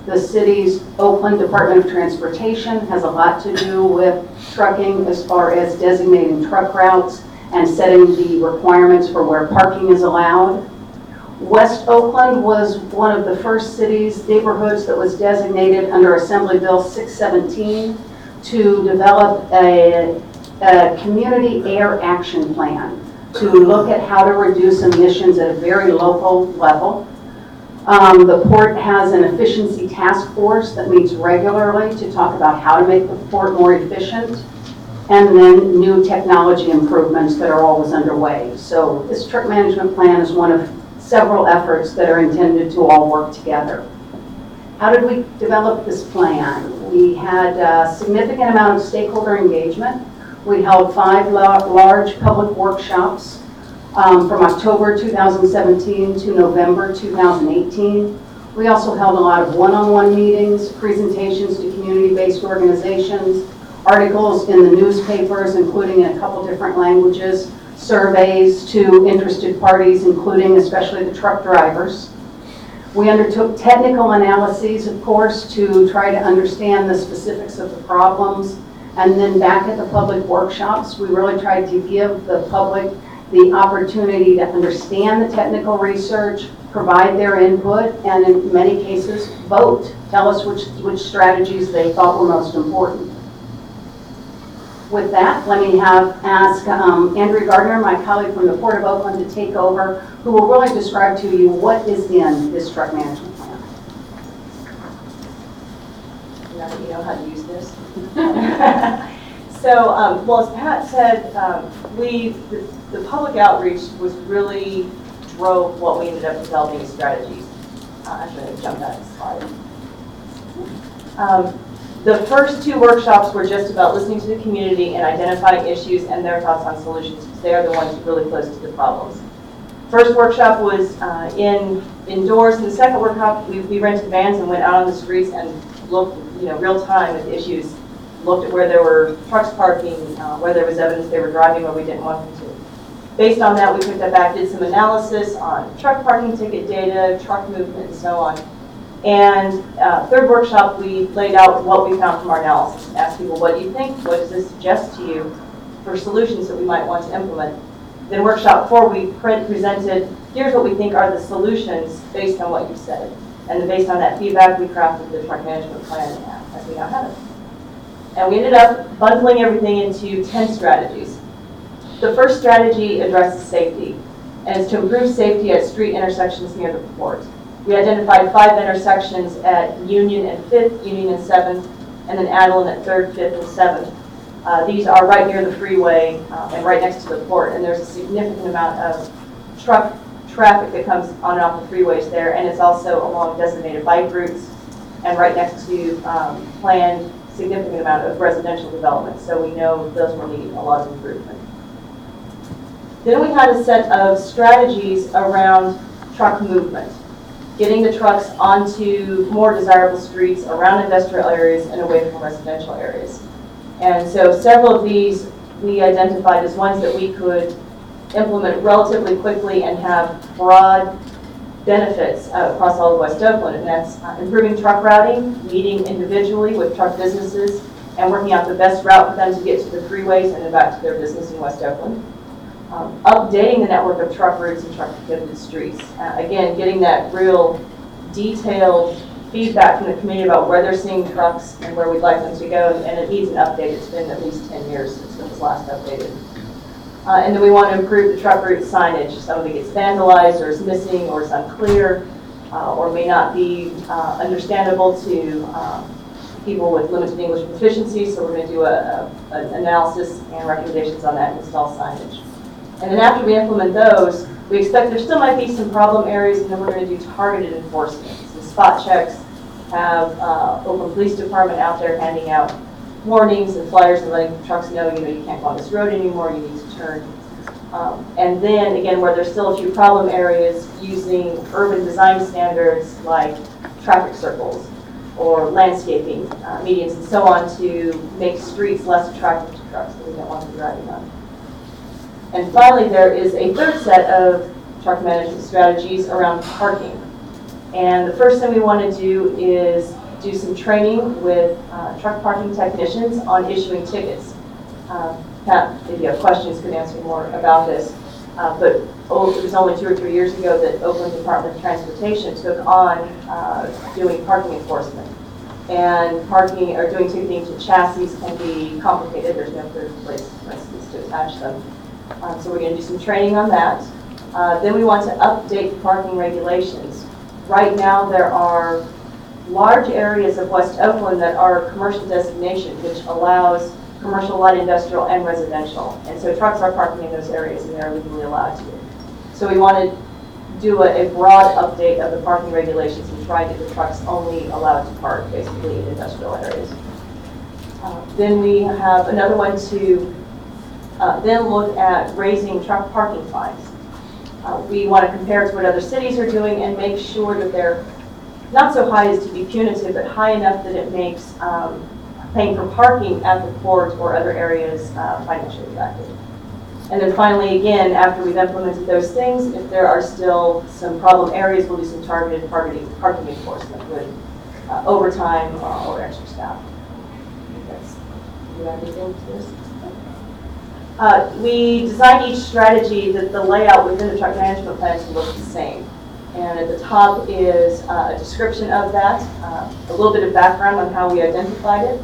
The city's Oakland Department of Transportation has a lot to do with trucking as far as designating truck routes and setting the requirements for where parking is allowed. West Oakland was one of the first neighborhoods that was designated under Assembly Bill 617 to develop a community air action plan to look at how to reduce emissions at a very local level. The port has an efficiency task force that meets regularly to talk about how to make the port more efficient, and then new technology improvements that are always underway. So this truck management plan is one of several efforts that are intended to all work together. How did we develop this plan? We had a significant amount of stakeholder engagement. We held 5 large public workshops from October 2017 to November 2018. We also held a lot of one-on-one meetings, presentations to community-based organizations, articles in the newspapers, including in a couple different languages, surveys to interested parties, including especially the truck drivers. We undertook technical analyses, of course, to try to understand the specifics of the problems. And then back at the public workshops, we really tried to give the public the opportunity to understand the technical research, provide their input, and in many cases, vote. Tell us which strategies they thought were most important. With that, let me ask Andrew Gardner, my colleague from the Port of Oakland, to take over, who will really describe to you what is in this truck management plan. Now that you know how to use this. So, well, as Pat said, the public outreach was really drove what we ended up developing as strategies. Actually, I'm going to jump back a slide. The first 2 workshops were just about listening to the community and identifying issues and their thoughts on solutions, because they are the ones really close to the problems. First workshop was indoors, and the second workshop, we rented vans and went out on the streets and looked, real time at issues, looked at where there were trucks parking, where there was evidence they were driving where we didn't want them to. Based on that, we took that back, did some analysis on truck parking ticket data, truck movement, and so on. And third workshop, we laid out what we found from our analysis. Asked people, what do you think? What does this suggest to you for solutions that we might want to implement? Then workshop 4, we presented, here's what we think are the solutions based on what you said. And then based on that feedback, we crafted the truck management plan as we now have it. And we ended up bundling everything into 10 strategies. The first strategy addresses safety, and is to improve safety at street intersections near the port. We identified 5 intersections at Union and 5th, Union and 7th, and then Adeline at 3rd, 5th, and 7th. These are right near the freeway and right next to the port, and there's a significant amount of truck traffic that comes on and off the freeways there, and it's also along designated bike routes and right next to planned significant amount of residential development, so we know those will need a lot of improvement. Then we had a set of strategies around truck movement, getting the trucks onto more desirable streets around industrial areas and away from residential areas. And so several of these we identified as ones that we could implement relatively quickly and have broad benefits across all of West Oakland, and that's improving truck routing, meeting individually with truck businesses, and working out the best route for them to get to the freeways and then back to their business in West Oakland. Updating the network of truck routes and truck prohibited streets. Again, getting that real detailed feedback from the community about where they're seeing trucks and where we'd like them to go, and it needs an update. It's been at least 10 years since it was last updated. And then we want to improve the truck route signage. Some of it gets vandalized or is missing or is unclear. or may not be understandable to people with limited English proficiency, so we're going to do an analysis and recommendations on that and install signage. And then after we implement those, we expect there still might be some problem areas, and then we're going to do targeted enforcement. Some spot checks, have Oakland Police Department out there handing out warnings and flyers and letting trucks know, you can't go on this road anymore, you need to turn. And then, again, where there's still a few problem areas, using urban design standards like traffic circles or landscaping, medians, and so on to make streets less attractive to trucks that we don't want to be driving on. And finally, there is a third set of truck management strategies around parking. And the first thing we want to do is do some training with truck parking technicians on issuing tickets. Pat, if you have questions, could answer more about this. But it was only 2 or 3 years ago that Oakland Department of Transportation took on doing parking enforcement. And parking or doing ticketing to chassis can be complicated. There's no clear place to attach them. So we're going to do some training on that. Then we want to update parking regulations. Right now there are large areas of West Oakland that are commercial designation, which allows commercial, light industrial, and residential. And so trucks are parking in those areas and they're legally allowed to. So we want to do a broad update of the parking regulations and try to get the trucks only allowed to park basically in industrial areas. Then we have another one to then look at raising truck parking fines. We want to compare to what other cities are doing and make sure that they're not so high as to be punitive, but high enough that it makes paying for parking at the port or other areas financially attractive. And then finally, again, after we've implemented those things, if there are still some problem areas, we'll do some targeted parking enforcement with overtime or extra staff. You have anything to this? We designed each strategy that the layout within the truck management plan to look the same. And at the top is a description of that, a little bit of background on how we identified it,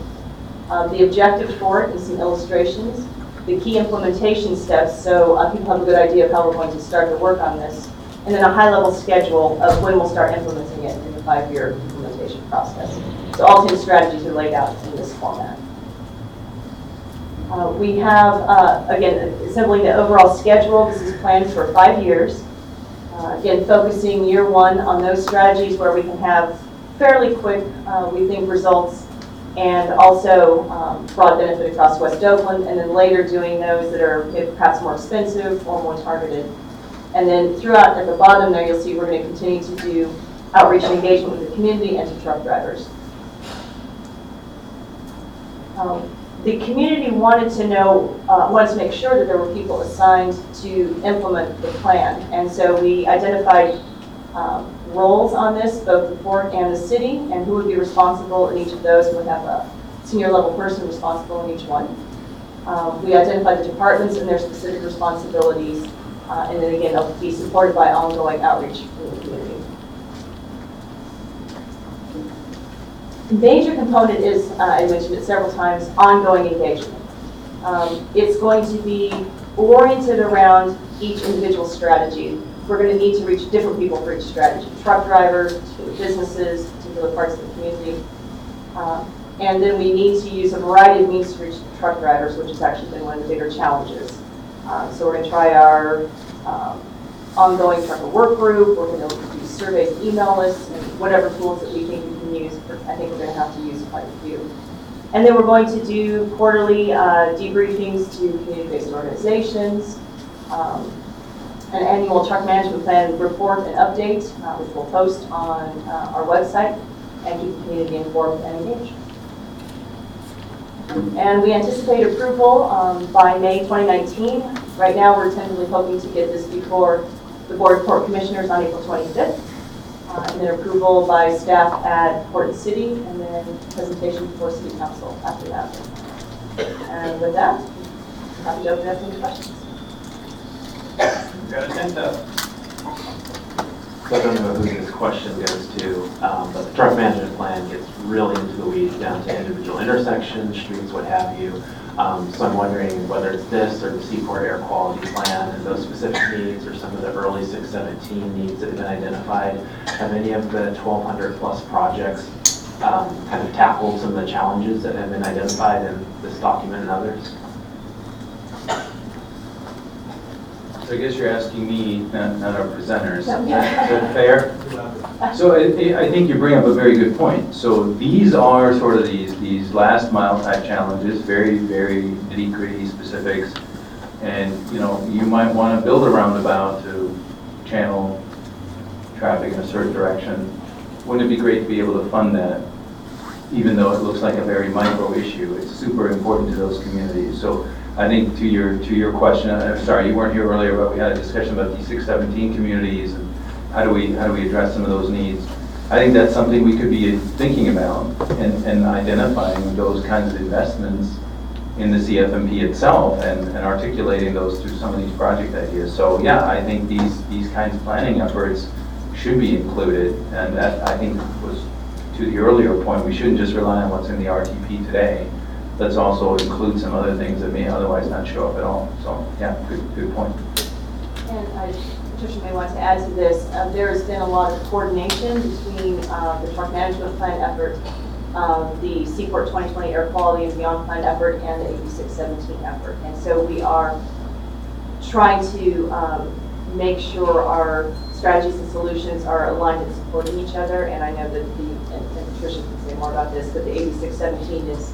the objective for it and some illustrations, the key implementation steps so people have a good idea of how we're going to start to work on this, and then a high-level schedule of when we'll start implementing it in the 5-year implementation process. So all 10 strategies are laid out in this format. We have, again, assembling the overall schedule. This is planned for 5 years. Again, focusing year 1 on those strategies where we can have fairly quick, we think, results and also broad benefit across West Oakland, and then later doing those that are perhaps more expensive or more targeted. And then throughout at the bottom there, you'll see we're going to continue to do outreach and engagement with the community and to truck drivers. The community wanted to make sure that there were people assigned to implement the plan. And so we identified roles on this, both the port and the city, and who would be responsible in each of those, and would have a senior level person responsible in each one. We identified the departments and their specific responsibilities, and then again, they'll be supported by ongoing outreach in the community. The major component is, I mentioned it several times, ongoing engagement. It's going to be oriented around each individual strategy. We're going to need to reach different people for each strategy. Truck drivers, businesses, particular parts of the community. And then we need to use a variety of means to reach truck drivers, which has actually been one of the bigger challenges. So we're going to try our ongoing trucker work group. We're going to do surveys, email lists, and whatever tools that we think we can use. I think we're going to have to use quite a few. And then we're going to do quarterly debriefings to community-based organizations, an annual truck management plan report and update, which we'll post on our website, and keep the community informed and engaged. And we anticipate approval by May 2019. Right now, we're tentatively hoping to get this before the Board of Port Commissioners on April 25th, and then approval by staff at Port and City, and then presentation before City Council after that. And with that, I'm happy to open up any questions. Got a 10 up. So I don't know who this question goes to, but the truck management plan gets really into the weeds down to individual intersections, streets, what have you. So I'm wondering whether it's this or the Seaport Air Quality Plan and those specific needs or some of the early 617 needs that have been identified. Have any of the 1,200 plus projects kind of tackled some of the challenges that have been identified in this document and others? So I guess you're asking me, not our presenters. Is that fair? So I think you bring up a very good point. So these are sort of these last mile type challenges, very, very nitty-gritty specifics. And, you might want to build a roundabout to channel traffic in a certain direction. Wouldn't it be great to be able to fund that, even though it looks like a very micro issue? It's super important to those communities. So I think to your question, I'm sorry, you weren't here earlier, but we had a discussion about these 617 communities and how do we address some of those needs. I think that's something we could be thinking about and identifying those kinds of investments in the CFMP itself and articulating those through some of these project ideas. So yeah, I think these kinds of planning efforts should be included, and that I think was to the earlier point, we shouldn't just rely on what's in the RTP today. Let's also include some other things that may otherwise not show up at all. So yeah, good point. And Patricia may want to add to this. There has been a lot of coordination between the Park Management Plan effort, the Seaport 2020 Air Quality and Beyond Plan effort, and the AB 617 effort. And so we are trying to make sure our strategies and solutions are aligned and supporting each other. And I know that and Patricia can say more about this, but the AB 617 is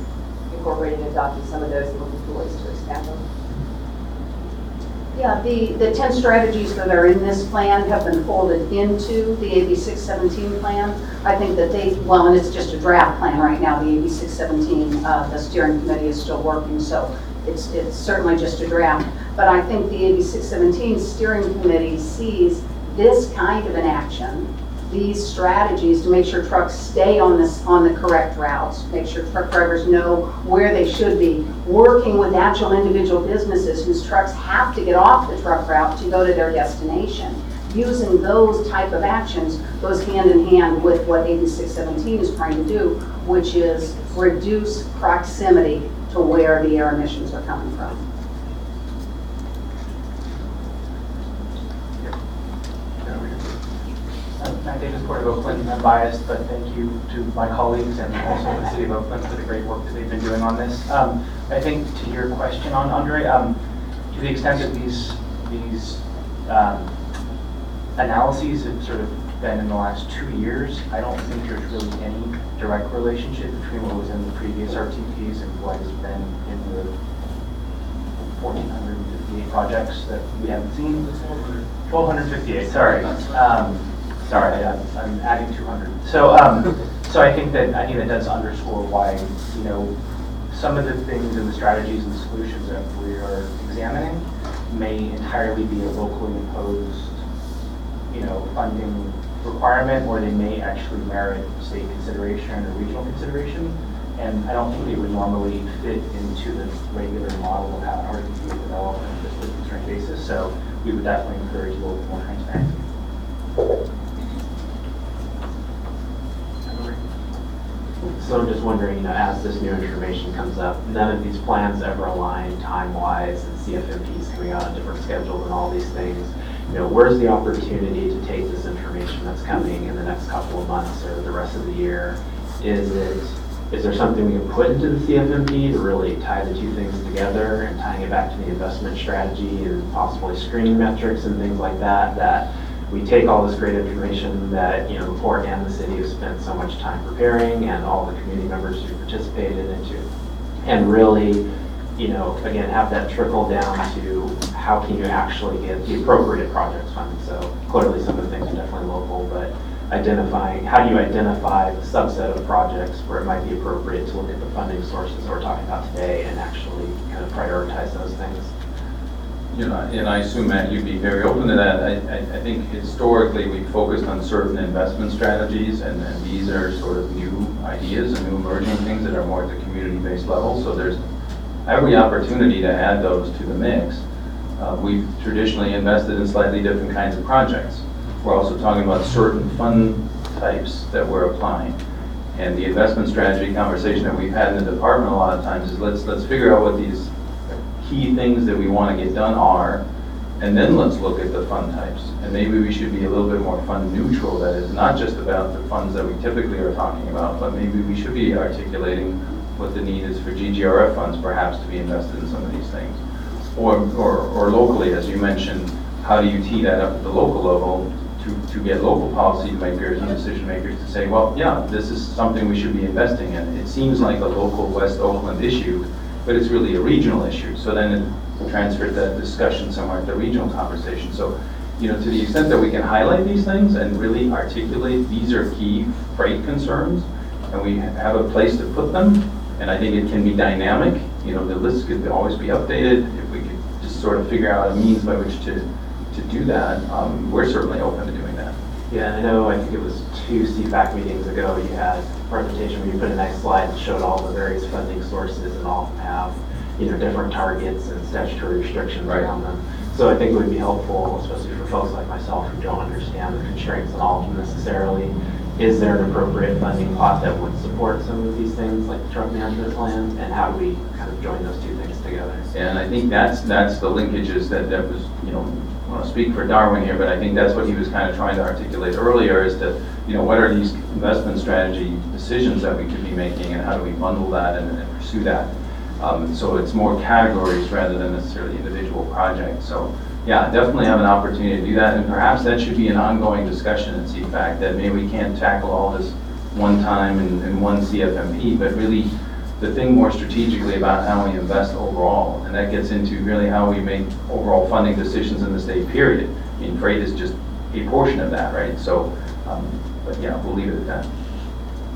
incorporating and adopting some of those and looking for ways to expand them. Yeah, the 10 strategies that are in this plan have been folded into the AB 617 plan. I think that and it's just a draft plan right now, the AB 617, the steering committee is still working, so it's certainly just a draft. But I think the AB 617 steering committee sees this kind of an action, these strategies to make sure trucks stay on the correct routes, make sure truck drivers know where they should be, working with actual individual businesses whose trucks have to get off the truck route to go to their destination. Using those type of actions goes hand in hand with what AB 617 is trying to do, which is reduce proximity to where the air emissions are coming from. Matt Davis, Port of Oakland. I'm biased, but thank you to my colleagues and also the City of Oakland for the great work that they've been doing on this. I think to your question on Andre, to the extent that these analyses have sort of been in the last 2 years, I don't think there's really any direct relationship between what was in the previous RTPs and what has been in the 1,458 projects that we haven't seen. 1,258, sorry. Sorry, I'm adding 200. So I think that does underscore why, some of the things and the strategies and the solutions that we are examining may entirely be a locally imposed, funding requirement, or they may actually merit state consideration or regional consideration. And I don't think they would normally fit into the regular model of how an RTP is developed on a fiscally constrained basis. So we would definitely encourage a little bit more transparency. So I'm just wondering, as this new information comes up, none of these plans ever align time-wise, and CFMP is coming out on different schedules and all these things. Where's the opportunity to take this information that's coming in the next couple of months or the rest of the year? Is there something we can put into the CFMP to really tie the two things together and tying it back to the investment strategy and possibly screening metrics and things like that we take all this great information that the port and the city have spent so much time preparing, and all the community members who participated into, and really, again, have that trickle down to how can you actually get the appropriate projects funded. So clearly some of the things are definitely local, but how do you identify the subset of projects where it might be appropriate to look at the funding sources that we're talking about today and actually kind of prioritize those things? And I assume, Matt, you'd be very open to that. I think historically we've focused on certain investment strategies, and these are sort of new ideas and new emerging things that are more at the community-based level. So there's every opportunity to add those to the mix. We've traditionally invested in slightly different kinds of projects. We're also talking about certain fund types that we're applying. And the investment strategy conversation that we've had in the department a lot of times is let's figure out what these key things that we want to get done are, and then let's look at the fund types. And maybe we should be a little bit more fund neutral, that is not just about the funds that we typically are talking about, but maybe we should be articulating what the need is for GGRF funds perhaps to be invested in some of these things. Or locally, as you mentioned, how do you tee that up at the local level to get local policy makers and decision makers to say, well, yeah, this is something we should be investing in. It seems like a local West Oakland issue, but it's really a regional issue. So then it transferred that discussion somewhere at the regional conversation. So, to the extent that we can highlight these things and really articulate these are key freight concerns, and we have a place to put them, and I think it can be dynamic. The list could always be updated. If we could just sort of figure out a means by which to do that, we're certainly open to doing that. Yeah, and I think it was 2 CFAC meetings ago, you had a presentation where you put a nice slide that showed all the various funding sources and all of them have, different targets and statutory restrictions around them. So I think it would be helpful, especially for folks like myself who don't understand the constraints on all of them necessarily. Is there an appropriate funding pot that would support some of these things like the truck management plan, and how do we kind of join those two things together? And I think that's the linkages that was, I want to speak for Darwin here, but I think that's what he was kind of trying to articulate earlier is that, what are these investment strategy decisions that we could be making, and how do we bundle that and pursue that? So it's more categories rather than necessarily individual projects. So yeah, definitely have an opportunity to do that, and perhaps that should be an ongoing discussion at CFAC, that maybe we can't tackle all this one time in one CFMP, but really to think more strategically about how we invest overall, and that gets into really how we make overall funding decisions in the state, period. I mean, freight is just a portion of that, right? So, but yeah, we'll leave it at that.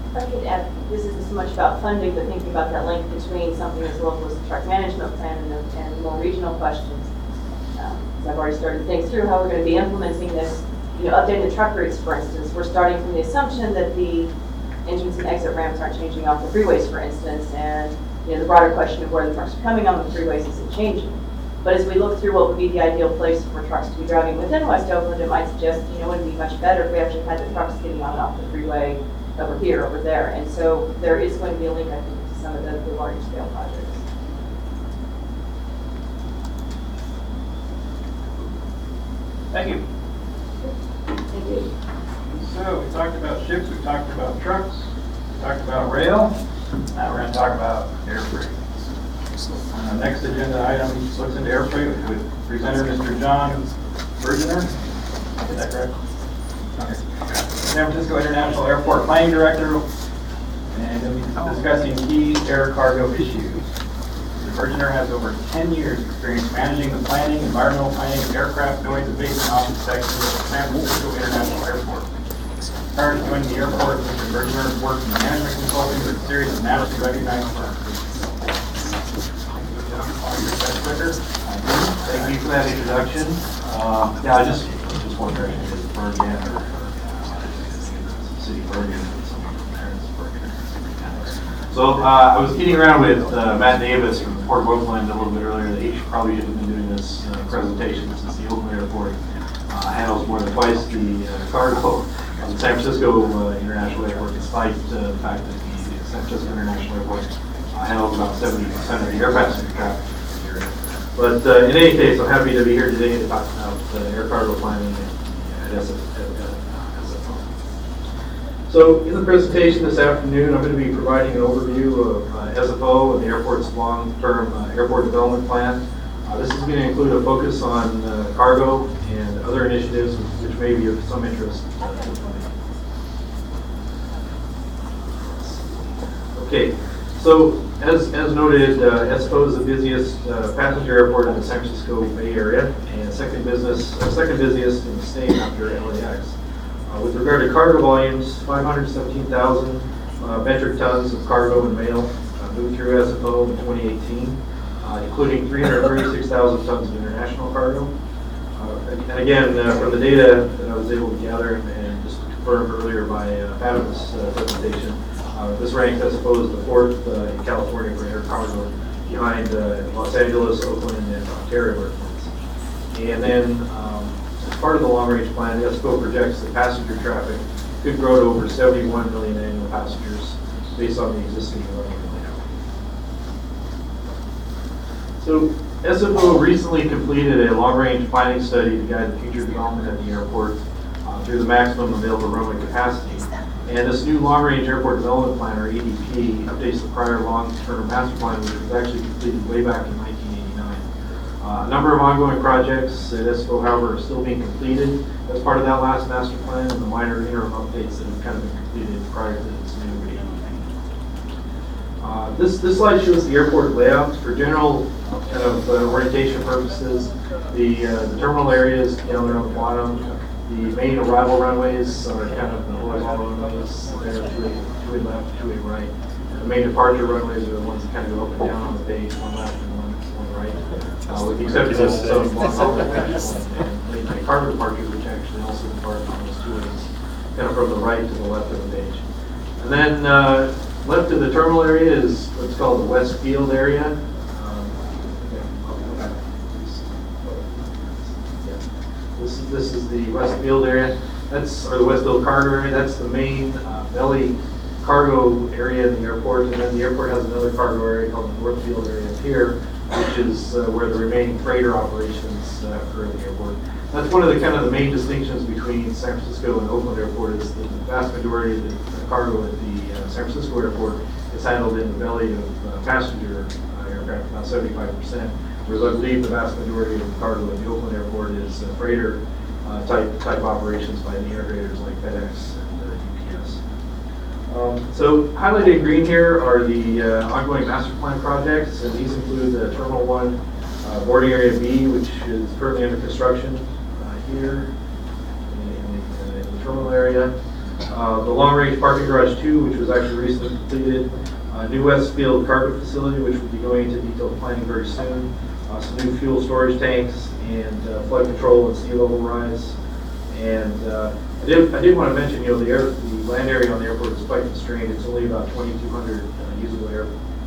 If I could add, this isn't so much about funding, but thinking about that link between something as local as the truck management plan and more regional questions. I've already started to think through how we're going to be implementing this. Updating the truck routes, for instance, we're starting from the assumption that the entrance and exit ramps aren't changing off the freeways, for instance, and the broader question of where the trucks are coming on the freeways isn't changing. But as we look through what would be the ideal place for trucks to be driving within West Oakland, it might suggest, it would be much better if we actually had the trucks getting on and off the freeway over here, over there. And so there is going to be a link, I think, to some of the larger scale projects. Thank you. Thank you. So we talked about ships, we talked about trucks, we talked about rail. Now we're going to talk about air freight. Next agenda item looks into air freight with presenter Mr. John Bergener. Is that correct? Okay. San Francisco International Airport Planning Director, and he'll be discussing key air cargo issues. Mr. Bergener has over 10 years experience managing the planning, environmental planning, of aircraft noise abatement office section of the San Francisco International Airport. Prior to joining the airport, Mr. Bergener worked in management consulting with a series of nationally recognized firms. Thank you for that introduction. Yeah, I just wondering if it's Bergen or City Bergen. So I was kidding around with Matt Davis from Port of Oakland a little bit earlier that he probably shouldn't have been doing this presentation since the Oakland Airport handles more than twice the cargo on the San Francisco International Airport, despite the fact that the San Francisco International Airport handles about 70% of the air passenger traffic. But in any case, I'm happy to be here today to talk about air cargo planning at SFO. So in the presentation this afternoon, I'm going to be providing an overview of SFO and the airport's long-term airport development plan. This is going to include a focus on cargo and other initiatives which may be of some interest. Okay, so as noted, SFO is the busiest passenger airport in the San Francisco Bay Area and second busiest in the state after LAX. With regard to cargo volumes, 517,000 metric tons of cargo and mail moved through SFO in 2018, including 336,000 tons of international cargo. And again, from the data that I was able to gather and just confirmed earlier by Fatima's presentation, this ranks SFO as the fourth in California for air cargo, behind Los Angeles, Oakland, and Ontario airports. And then, as part of the long-range plan, SFO projects that passenger traffic could grow to over 71 million annual passengers based on the existing runway layout. So SFO recently completed a long-range planning study to guide the future development at the airport through the maximum available runway capacity. And this new long-range airport development plan, or ADP, updates the prior long-term master plan, which was actually completed way back in 1989. A number of ongoing projects at SFO, however, are still being completed as part of that last master plan, and the minor interim updates that have kind of been completed prior to this new ADP. This slide shows the airport layout for general kind of orientation purposes. The terminal areas down there on the bottom. The main arrival runways are kind of the horizontal runways, there two-way left, two-way right. The main departure runways are the ones that kind of go up and down on the page, one left and one right. With the exception of some long-haul and late cargo departures, which actually also depart on those two ways, kind of from the right to the left of the page. And then left of the terminal area is what's called the West Field area. This is the West Field area. Or the West Field cargo area. That's the main belly cargo area in the airport. And then the airport has another cargo area called the North Field area up here, which is where the remaining freighter operations occur at the airport. That's one of the kind of the main distinctions between San Francisco and Oakland Airport is that the vast majority of the cargo at the San Francisco airport is handled in the belly of passenger aircraft, about 75%. Whereas I believe the vast majority of the cargo at the Oakland Airport is freighter type operations by the integrators like FedEx and UPS. So highlighted in green here are the ongoing master plan projects, and these include the Terminal 1 boarding area B, which is currently under construction here in the terminal area. The long-range parking garage 2, which was actually recently completed. New West Field cargo facility, which will be going into detailed planning very soon. Some new fuel storage tanks and flood control and sea level rise. And I did want to mention, the land area on the airport is quite constrained. It's only about 2,200 usable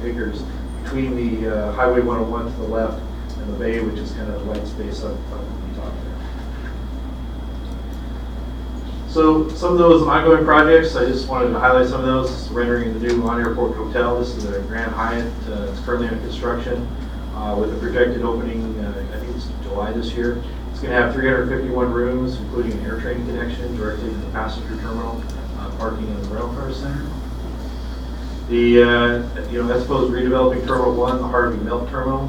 acres between the Highway 101 to the left and the bay, which is kind of the white space up at the top there. So some of those ongoing projects, I just wanted to highlight some of those. Rendering the new on-airport hotel. This is a Grand Hyatt. It's currently under construction with a projected opening, I think it's July this year. It's going to have 351 rooms, including an air train connection directly to the passenger terminal, parking in the rail car center. The, SFO is redeveloping Terminal 1, the Harvey Milk Terminal,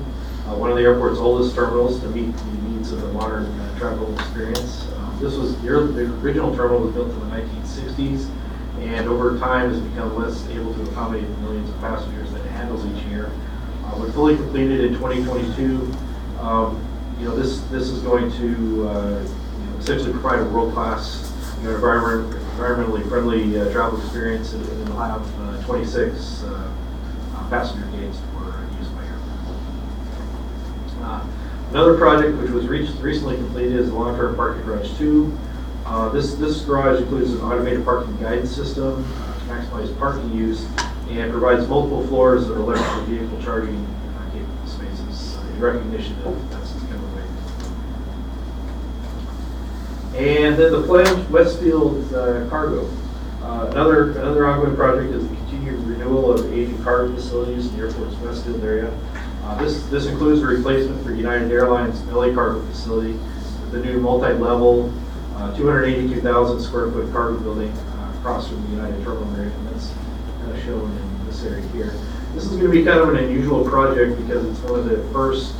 one of the airport's oldest terminals to meet the needs of the modern travel experience. The original terminal was built in the 1960s, and over time has become less able to accommodate the millions of passengers that it handles each year. When fully completed in 2022, this is going to essentially provide a world-class, environmentally friendly travel experience, and it'll have 26 passenger gates for use by airplanes. Another project which was recently completed is the long-term parking garage 2. This garage includes an automated parking guidance system to maximize parking use and provides multiple floors of electrical vehicle charging capable spaces in recognition that that's kind of the way. And then the planned Westfield cargo. Another ongoing project is the continued renewal of aging cargo facilities in the airport's Westfield area. This includes a replacement for United Airlines LA cargo facility with the new multi-level 282,000 square foot cargo building across from the United Terminal area, and that's kind of shown in this area here. This is going to be kind of an unusual project because it's one of the first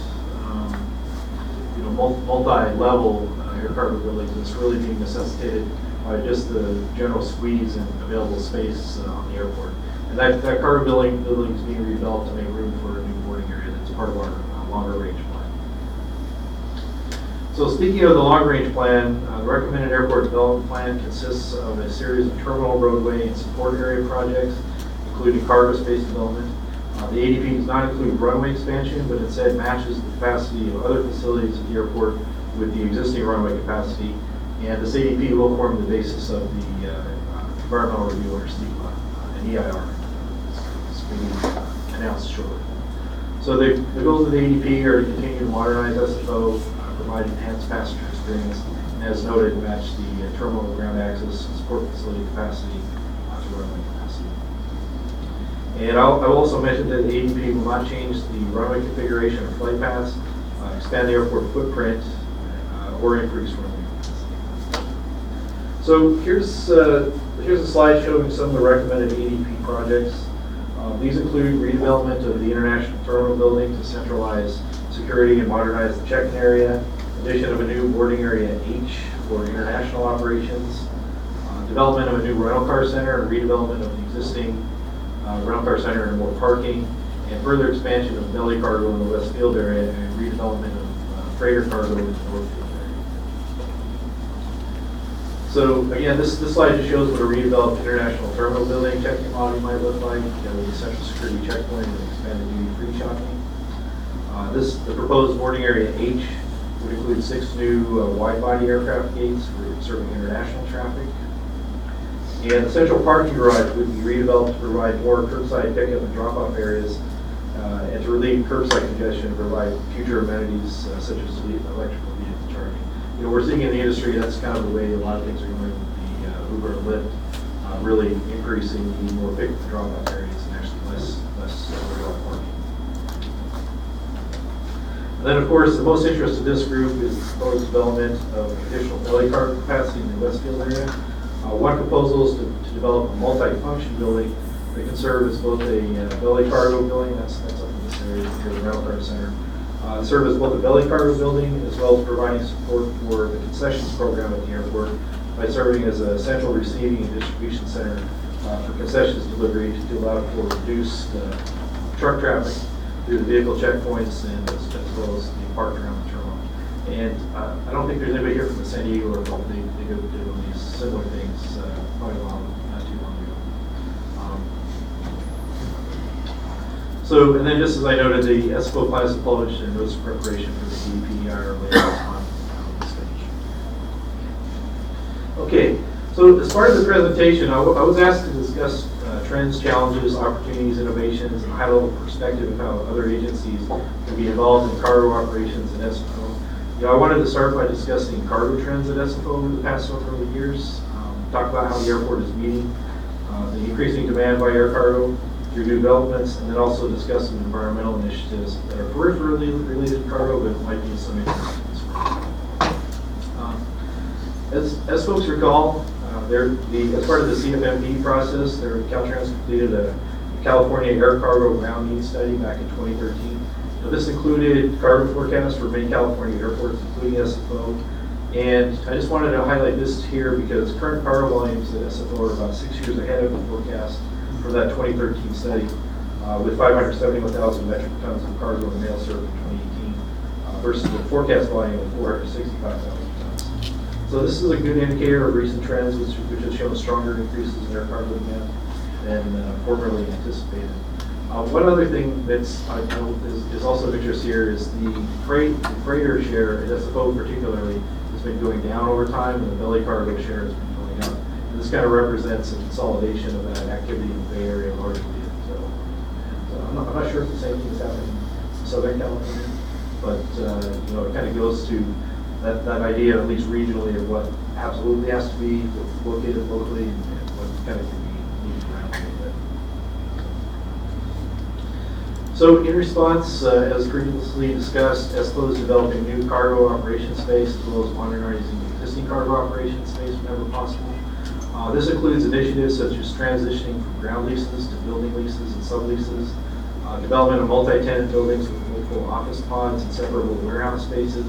multi-level air cargo buildings that's really being necessitated by just the general squeeze and available space on the airport. And that cargo building is being redeveloped to make room for a new boarding area that's part of our longer range plan. So speaking of the long range plan, the recommended airport development plan consists of a series of terminal, roadway, and support area projects, including cargo space development. The ADP does not include runway expansion, but instead matches the capacity of other facilities at the airport with the existing runway capacity. And this ADP will form the basis of the environmental review or STEPA and EIR. It's going to be announced shortly. So the goals of the ADP are to continue to modernize SFO, provide enhanced passenger experience, and as noted, match the terminal ground access support facility capacity to runway capacity. And I will also mention that the ADP will not change the runway configuration or flight paths, expand the airport footprint, or increase runway capacity. So here's a slide showing some of the recommended ADP projects. These include redevelopment of the International Terminal Building to centralize security and modernize the check-in area, addition of a new boarding area H for international operations, development of a new rental car center and redevelopment of the existing rental car center and more parking, and further expansion of belly cargo in the West Field area and redevelopment of freighter cargo in the North Field area. So again, this slide just shows what a redeveloped international terminal building check-in lobby might look like, with a central security checkpoint and expanded duty-free shopping. The proposed boarding area H would include 6 new wide-body aircraft gates for serving international traffic. And the central parking garage would be redeveloped to provide more curbside pickup and drop-off areas and to relieve curbside congestion and provide future amenities such as electrical vehicle charging. You know, we're seeing in the industry that's kind of the way a lot of things are going with the Uber and Lyft, really increasing the more pickup and drop-off areas and actually less parking. And then, of course, the most interest of this group is the proposed development of additional belly cargo capacity in the Westfield area. One proposal is to develop a multi-function building that can serve as both a belly cargo building, that's up in this area here, the rental car center, serve as both a belly cargo building as well as providing support for the concessions program at the airport by serving as a central receiving and distribution center for concessions delivery to allow for reduced truck traffic through the vehicle checkpoints and as well as the park around the terminal. And I don't think there's anybody here from the San Diego or they go do these similar things not too long ago. And then just as I noted, the SFO plans is published and notice of preparation for the DPR later on this stage. Okay, so as part of the presentation, I was asked to discuss trends, challenges, opportunities, innovations, and a high-level perspective of how other agencies can be involved in cargo operations at SFO. You know, I wanted to start by discussing cargo trends at SFO over the past several years, talk about how the airport is meeting the increasing demand by air cargo through new developments, and then also discuss some environmental initiatives that are peripherally related to cargo, but might be some interest in this work. As folks recall, as part of the CFMP process, Caltrans completed a California air cargo ground needs study back in 2013. So this included cargo forecasts for many California airports, including SFO. And I just wanted to highlight this here because current cargo volumes at SFO are about 6 years ahead of the forecast for that 2013 study, with 571,000 metric tons of cargo and mail served in 2018 versus the forecast volume of 465,000 tons. So this is a good indicator of recent trends, which has shown stronger increases in air cargo demand than formerly anticipated. One other thing that's is also of interest here is the freighter share at SFO particularly has been going down over time, and the belly cargo share has been going up. And this kind of represents a consolidation of that activity in the Bay Area largely. I'm not sure if the same thing is happening in Southern California, but you know, it kind of goes to that idea, at least regionally, of what absolutely has to be located locally and what kind of can be moved around a little bit. So in response, as previously discussed, SFO is developing new cargo operation space as well as modernizing existing cargo operation space whenever possible. This includes initiatives such as transitioning from ground leases to building leases and subleases, development of multi-tenant buildings with multiple office pods and separable warehouse spaces,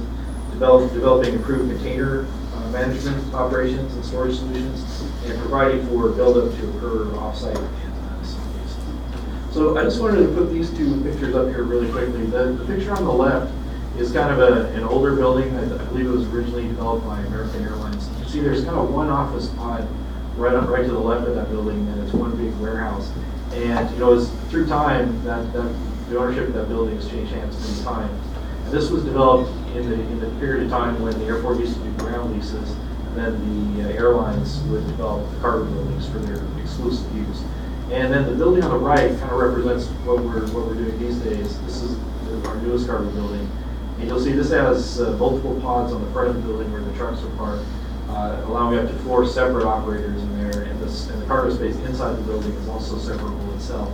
developing improved container management operations and storage solutions, and providing for build-up to occur off-site in some cases. So I just wanted to put these two pictures up here really quickly. The picture on the left is kind of an older building. I believe it was originally developed by American Airlines. You can see there's kind of one office pod right to the left of that building, and it's one big warehouse. And you know, through time, the ownership of that building has changed hands many times. And this was developed in the period of time when the airport used to do ground leases, and then the airlines would develop the cargo buildings for their exclusive use. And then the building on the right kind of represents what we're doing these days. This is our newest cargo building, And you'll see this has multiple pods on the front of the building where the trucks are parked, allowing up to 4 separate operators in there, and the cargo space inside the building is also separable itself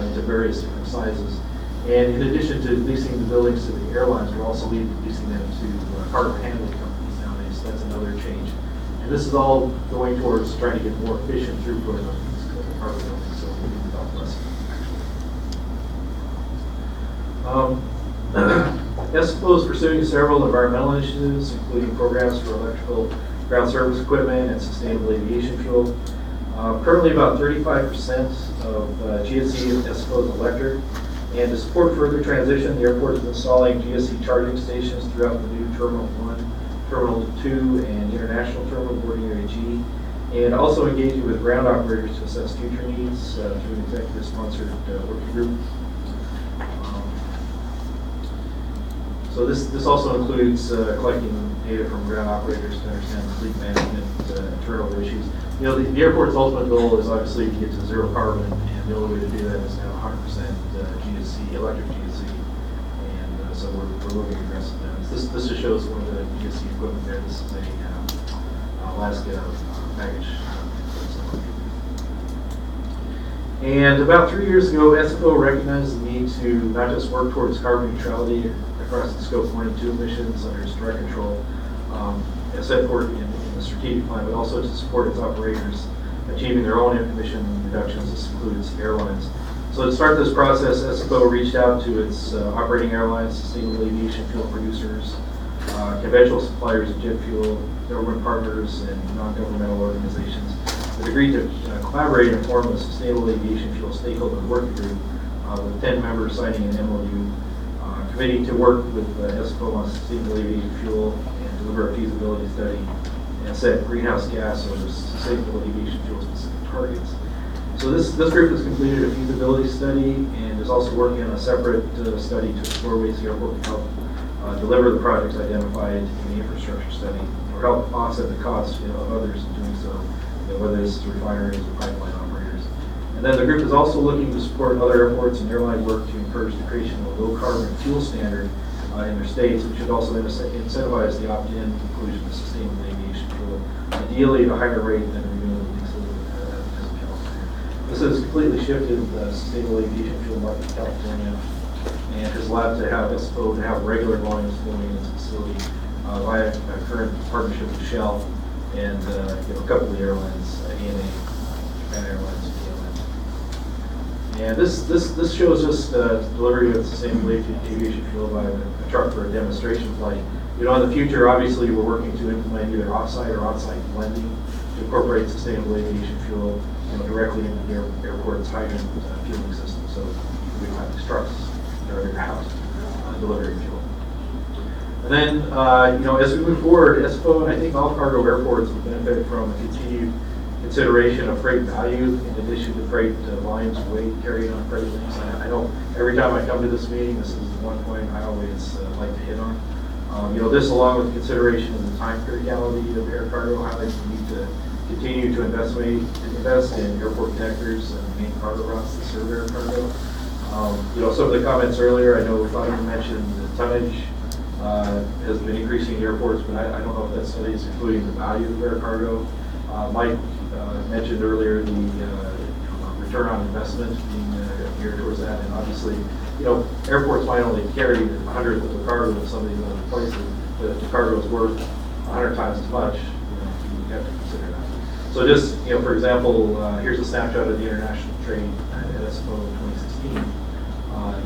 into various different sizes. And in addition to leasing the buildings to the airlines, we're also leasing them to cargo handling companies nowadays, so that's another change. And this is all going towards trying to get more efficient throughput of these cargo buildings, so we can develop less. SFO is pursuing several environmental initiatives, including programs for electrical ground service equipment and sustainable aviation fuel. Currently, about 35% of GSE and SFO is electric. And to support further transition, the airport is installing GSE charging stations throughout the new Terminal 1, Terminal 2, and International Terminal Boarding Area G, and also engaging with ground operators to assess future needs through an executive-sponsored working group. So this also includes collecting data from ground operators to understand fleet management and turnover issues. You know, the airport's ultimate goal is obviously to get to zero carbon, and the only way to do that is to have 100% GSE, electric GSE, and so we're looking aggressive now. This just shows one of the GSE equipment there. This is a Alaska package. And about 3 years ago, SFO recognized the need to not just work towards carbon neutrality across the scope 1 and 2 emissions under its direct control, as set forth in the strategic plan, but also to support its operators achieving their own emission reductions. This includes airlines. So to start this process, SFO reached out to its operating airlines, sustainable aviation fuel producers, conventional suppliers of jet fuel, government partners, and non-governmental organizations that agreed to collaborate and form a sustainable aviation fuel stakeholder working group with 10 members signing an MOU committee to work with SFO on sustainable aviation fuel and deliver a feasibility study and set greenhouse gas or sustainable aviation fuel specific targets. So this group has completed a feasibility study and is also working on a separate study to explore ways the airport can help deliver the projects identified in the infrastructure study or help offset the costs of others in doing so, whether it's refineries or pipeline operators. And then the group is also looking to support other airports and airline work to encourage the creation of a low carbon fuel standard in their states, which should also incentivize the opt-in inclusion of sustainable aviation fuel, ideally at a higher rate than renewable diesel as in California. This has completely shifted the sustainable aviation fuel market in California and has allowed to have SFO to have regular volumes flowing into the facility via a current partnership with Shell and a couple of the airlines, ANA, Japan Airlines, and this shows us delivery of sustainable aviation fuel by a truck for a demonstration flight. You know, in the future, obviously, we're working to implement either off-site or on-site blending to incorporate sustainable aviation fuel directly into the airport's hydrogen fueling system. So we don't have these trucks that are underground delivering fuel. And then, as we move forward, SFO and I think all cargo airports will benefit from a continued consideration of freight value in addition to freight volumes and weight carried on freight lanes. I know every time I come to this meeting, this is one point I always like to hit on. This along with consideration of the time criticality of air cargo highlights the need to continue to invest in airport connectors and main cargo routes that serve air cargo. Some of the comments earlier, I know Flavia mentioned the tonnage has been increasing in airports, but I don't know if that study is including the value of air cargo. Mike mentioned earlier the return on investment being geared towards that, and obviously, airports might only carry 100th of the cargo in some of these other places, but if the cargo is worth 100 times as much, you have to consider that. So just, for example, here's a snapshot of the international trade at SFO in 2016.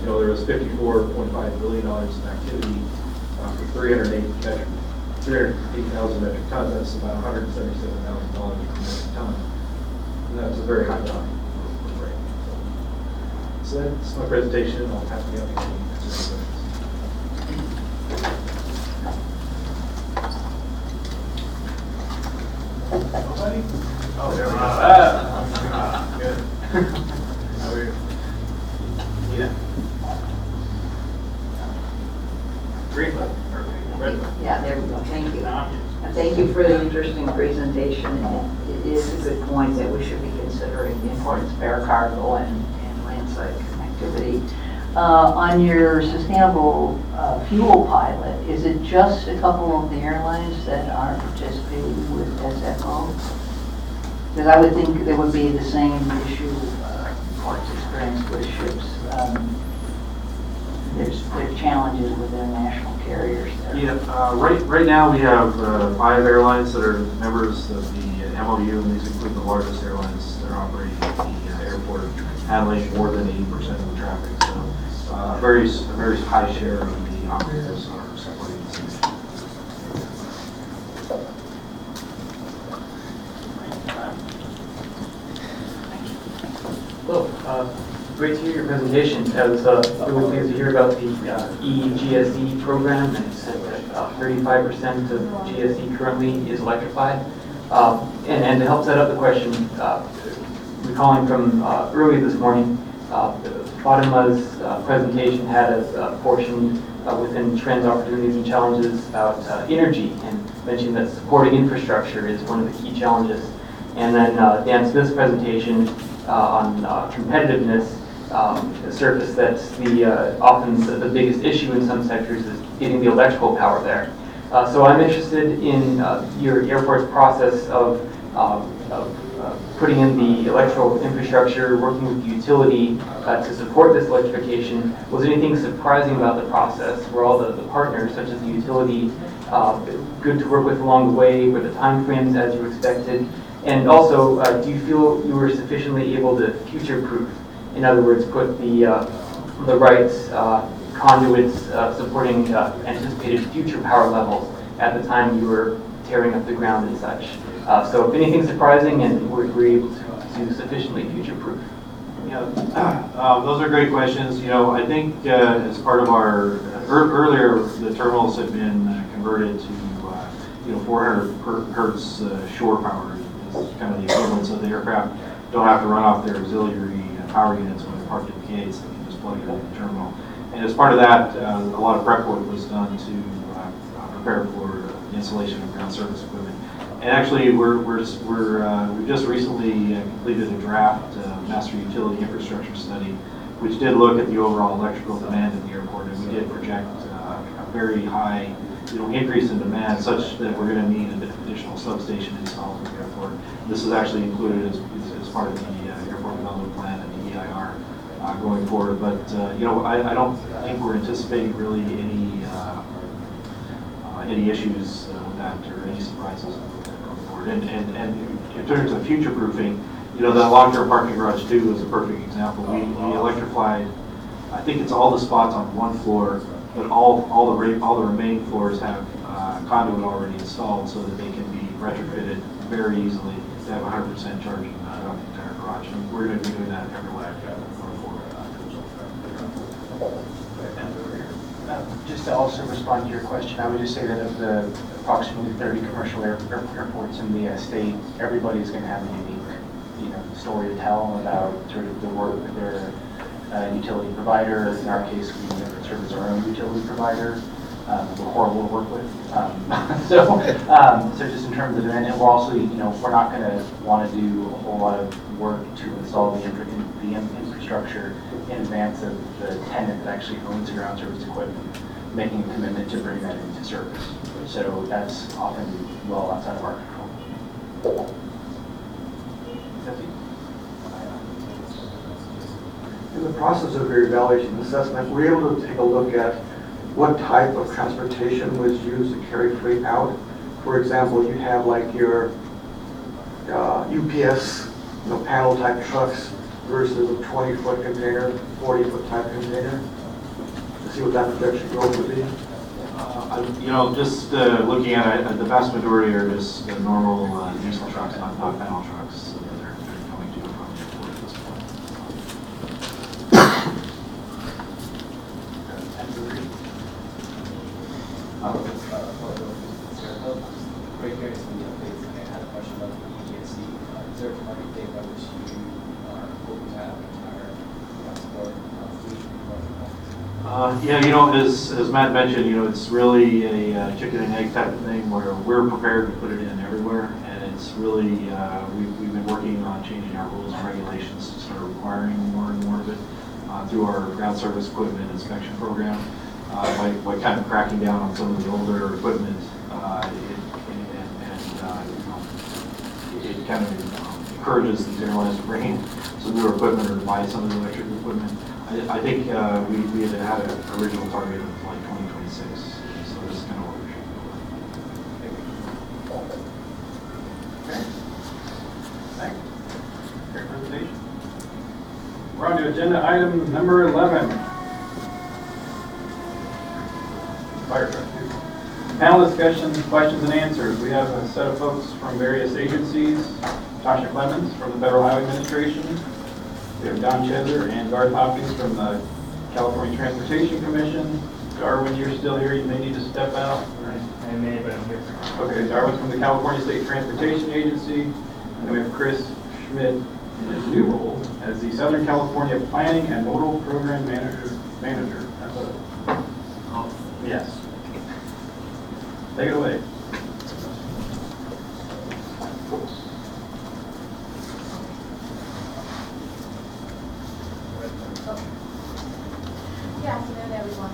There was $54.5 billion in activity for 380,000 metric tons. That's about $177,000 per metric ton. And that's a very high value for freight. So that's my presentation. I'll have to answer any questions. Nobody? Oh, there we go. Good. How are you? Yeah. Green button. Red button. Yeah, there we go. Thank you. And thank you for the interesting presentation. It is a good point that we should be considering the importance of air cargo and landside connectivity. On your sustainable fuel pilot, is it just a couple of the airlines that are participating with SFO? Because I would think there would be the same issue, ports experience with ships. There's challenges with international carriers there. Yeah, right now we have 5 airlines that are members of the MOU, and these include the largest airlines that are operating at the airport, handling more than 80% of the traffic. So a very high share of the operators are supporting this initiative. Hello. Great to hear your presentation. I was really pleased to hear about the EGSE program, and it said that 35% of GSE currently is electrified. And to help set up the question, recalling from early this morning, Fatima's presentation had a portion within trends, opportunities, and challenges about energy, and mentioned that supporting infrastructure is one of the key challenges. And then Dan Smith's presentation on competitiveness surfaced that often the biggest issue in some sectors is getting the electrical power there. So I'm interested in your airport's process of putting in the electrical infrastructure, working with the utility to support this electrification. Was there anything surprising about the process? Were all the partners, such as the utility, good to work with along the way? Were the timeframes as you expected? And also, do you feel you were sufficiently able to future-proof? In other words, put the right conduits supporting anticipated future power levels at the time you were tearing up the ground and such. So if anything surprising, and were able to sufficiently future-proof? Yeah, those are great questions. You know, I think as part of our earlier, the terminals have been converted to 400 hertz shore power is kind of the equivalent, so the aircraft don't have to run off their auxiliary power units when they're parked at the gates. They can just plug it into the terminal. And as part of that, a lot of prep work was done to prepare for the installation of ground service equipment. And actually, we've just recently completed a draft master utility infrastructure study, which did look at the overall electrical demand at the airport, and we did project a very high increase in demand, such that we're going to need an additional substation installed at the airport. This is actually included as part of the airport development plan and the EIR going forward. But I don't think we're anticipating really any issues with that or any surprises going forward. And in terms of future proofing, the long-term parking garage 2 is a perfect example. We electrified, I think it's all the spots on one floor, but all the remaining floors have conduit already installed so that they can be retrofitted very easily to have 100% charging throughout the entire garage. And we're going to be doing that everywhere going forward. Just to also respond to your question, I would just say that of the approximately 30 commercial airports in the state, everybody's going to have a unique story to tell about sort of the work that their utility provider. In our case, we serve as our own utility provider. We're horrible to work with. So just in terms of the and we're also, we're not going to want to do a whole lot of work to install the infrastructure in advance of the tenant that actually owns the ground service equipment making a commitment to bring that into service. So that's often well outside of our control. In the process of your evaluation assessment, were you able to take a look at what type of transportation was used to carry freight out? For example, you have like your UPS panel type trucks versus a 20-foot container, 40-foot type container, to see what that projection growth would be? Just looking at it, the vast majority are just normal diesel trucks, not panel trucks. They're coming to and from the airport at this point. Very curious on the updates. I had a question about the EGSE. Is there a target date by which you are hoping to have our transport fleet? As Matt mentioned, it's really a chicken and egg type of thing where we're prepared to put it in everywhere, and it's really we've been working on changing our rules and regulations to start requiring more and more of it. through our ground service equipment inspection program by kind of cracking down on some of the older equipment. It kind of encourages these airlines to bring some newer equipment or to buy some of the electric equipment. I think we had an original target of like 2026, so this is kind of what we're shooting for. Okay. Thanks. Great presentation. We're on to agenda item number 11. Fire truck. Panel discussions, questions and answers. We have a set of folks from various agencies. Tasha Clemens from the Federal Highway Administration. We have Don Chesler and Garth Hopkins from the California Transportation Commission. Darwin, you're still here. You may need to step out. I may, but I'm here. Okay, Darwin's from the California State Transportation Agency. And then we have Chris Schmidt in his new role as the Southern California Planning and Modal Program Manager. Yes. Take it away. Good afternoon, everyone.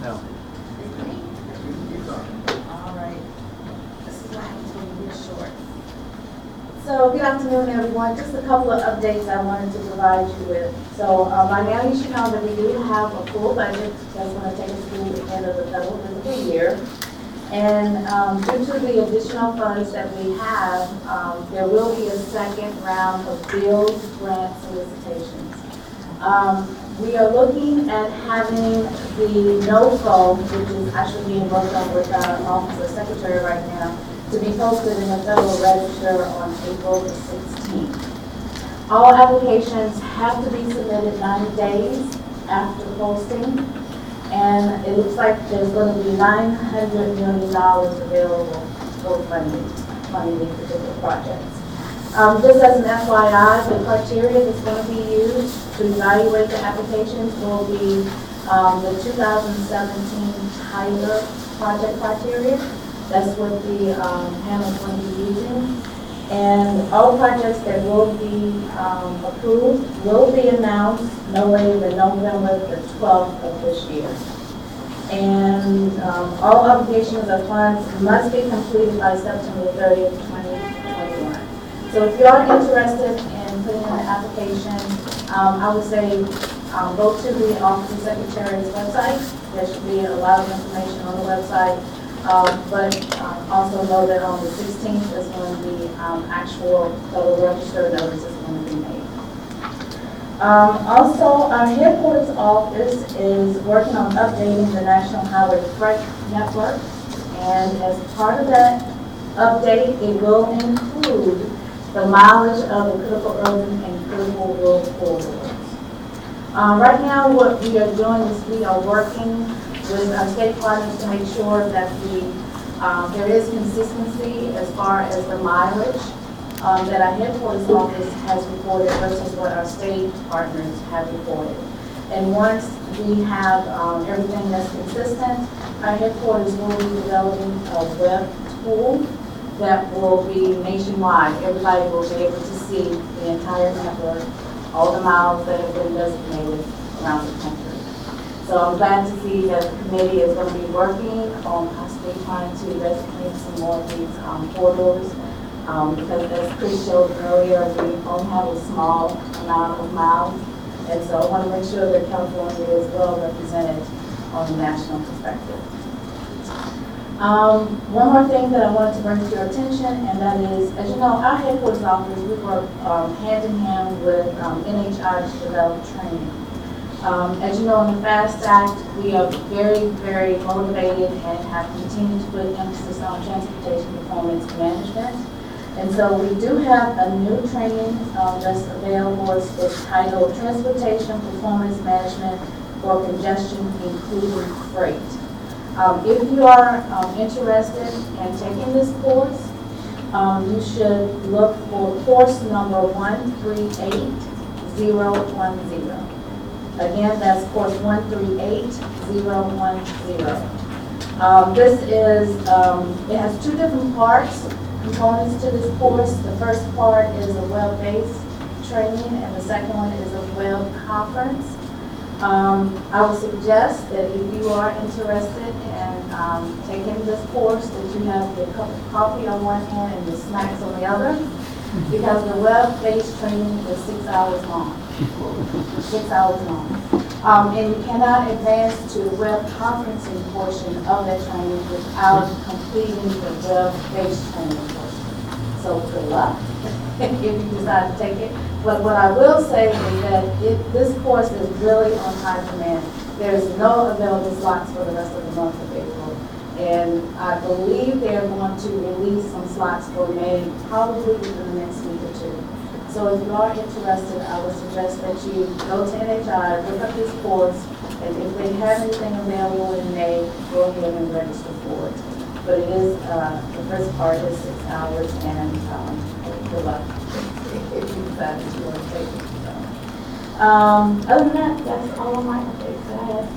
No. All right. This is why I'm going to be short. So, good afternoon, everyone. Just a couple of updates I wanted to provide you with. So, by now you should know that we do have a full budget that's going to take us through the end of the federal fiscal year. And due to the additional funds that we have, there will be a second round of billed grant solicitations. We are looking at having the NOFO, which is actually being worked on with our Office of Secretary right now, to be posted in the Federal Register on April the 16th. All applications have to be submitted 90 days after posting, and it looks like there's going to be $900 million available for funding these particular projects. Just as an FYI, the criteria that's going to be used to evaluate the applications will be the 2017 Tyler project criteria. That's what the panel is going to be using. And all projects that will be approved will be announced no later than November the 12th of this year. And all obligations of funds must be completed by September 30th, 2021. So if you are interested in putting in an application, I would say go to the Office of Secretary's website. There should be a lot of information on the website. But also know that on the 16th is going to be actual Federal Register notice is going to be made. Also, our headquarters office is working on updating the National Highway Freight Network. And as part of that update, it will include the mileage of the critical urban and critical rural corridors. Right now, what we are doing is we are working with our state partners to make sure that there is consistency as far as the mileage that our headquarters office has reported versus what our state partners have reported. And once we have everything that's consistent, our headquarters will be developing a web tool that will be nationwide. Everybody will be able to see the entire network, all the miles that have been designated around the country. So I'm glad to see that the committee is going to be working on possibly trying to designate some more of these corridors. Because as Chris showed earlier, we only have a small amount of miles. And so I want to make sure that California is well represented on the national perspective. One more thing that I wanted to bring to your attention, and that is, as you know, our headquarters office, we work hand in hand with NHI to develop training. As you know, in the FAST Act, we are very, very motivated and have continued to put emphasis on transportation performance management. And so we do have a new training that's available. It's titled Transportation Performance Management for Congestion, Including Freight. If you are interested in taking this course, you should look for course number 138010. Again, that's course 138010. This is, it has two different components to this course. The first part is a web-based training, and the second one is a web conference. I would suggest that if you are interested in taking this course, that you have your cup of coffee on one hand and your snacks on the other, because the web-based training is 6 hours long. 6 hours long. And you cannot advance to the web conferencing portion of that training without completing the web-based training portion. So good luck if you decide to take it. But what I will say is that this course is really on high demand. There's no available slots for the rest of the month of April. And I believe they're going to release some slots for May, probably within the next week or two. So if you are interested, I would suggest that you go to NHI, look up this course, and if they have anything available in May, go ahead and register for it. But it is, the first part is 6 hours, and good luck if you decide that you want to take it. So, other than that, that's all of my updates that I have.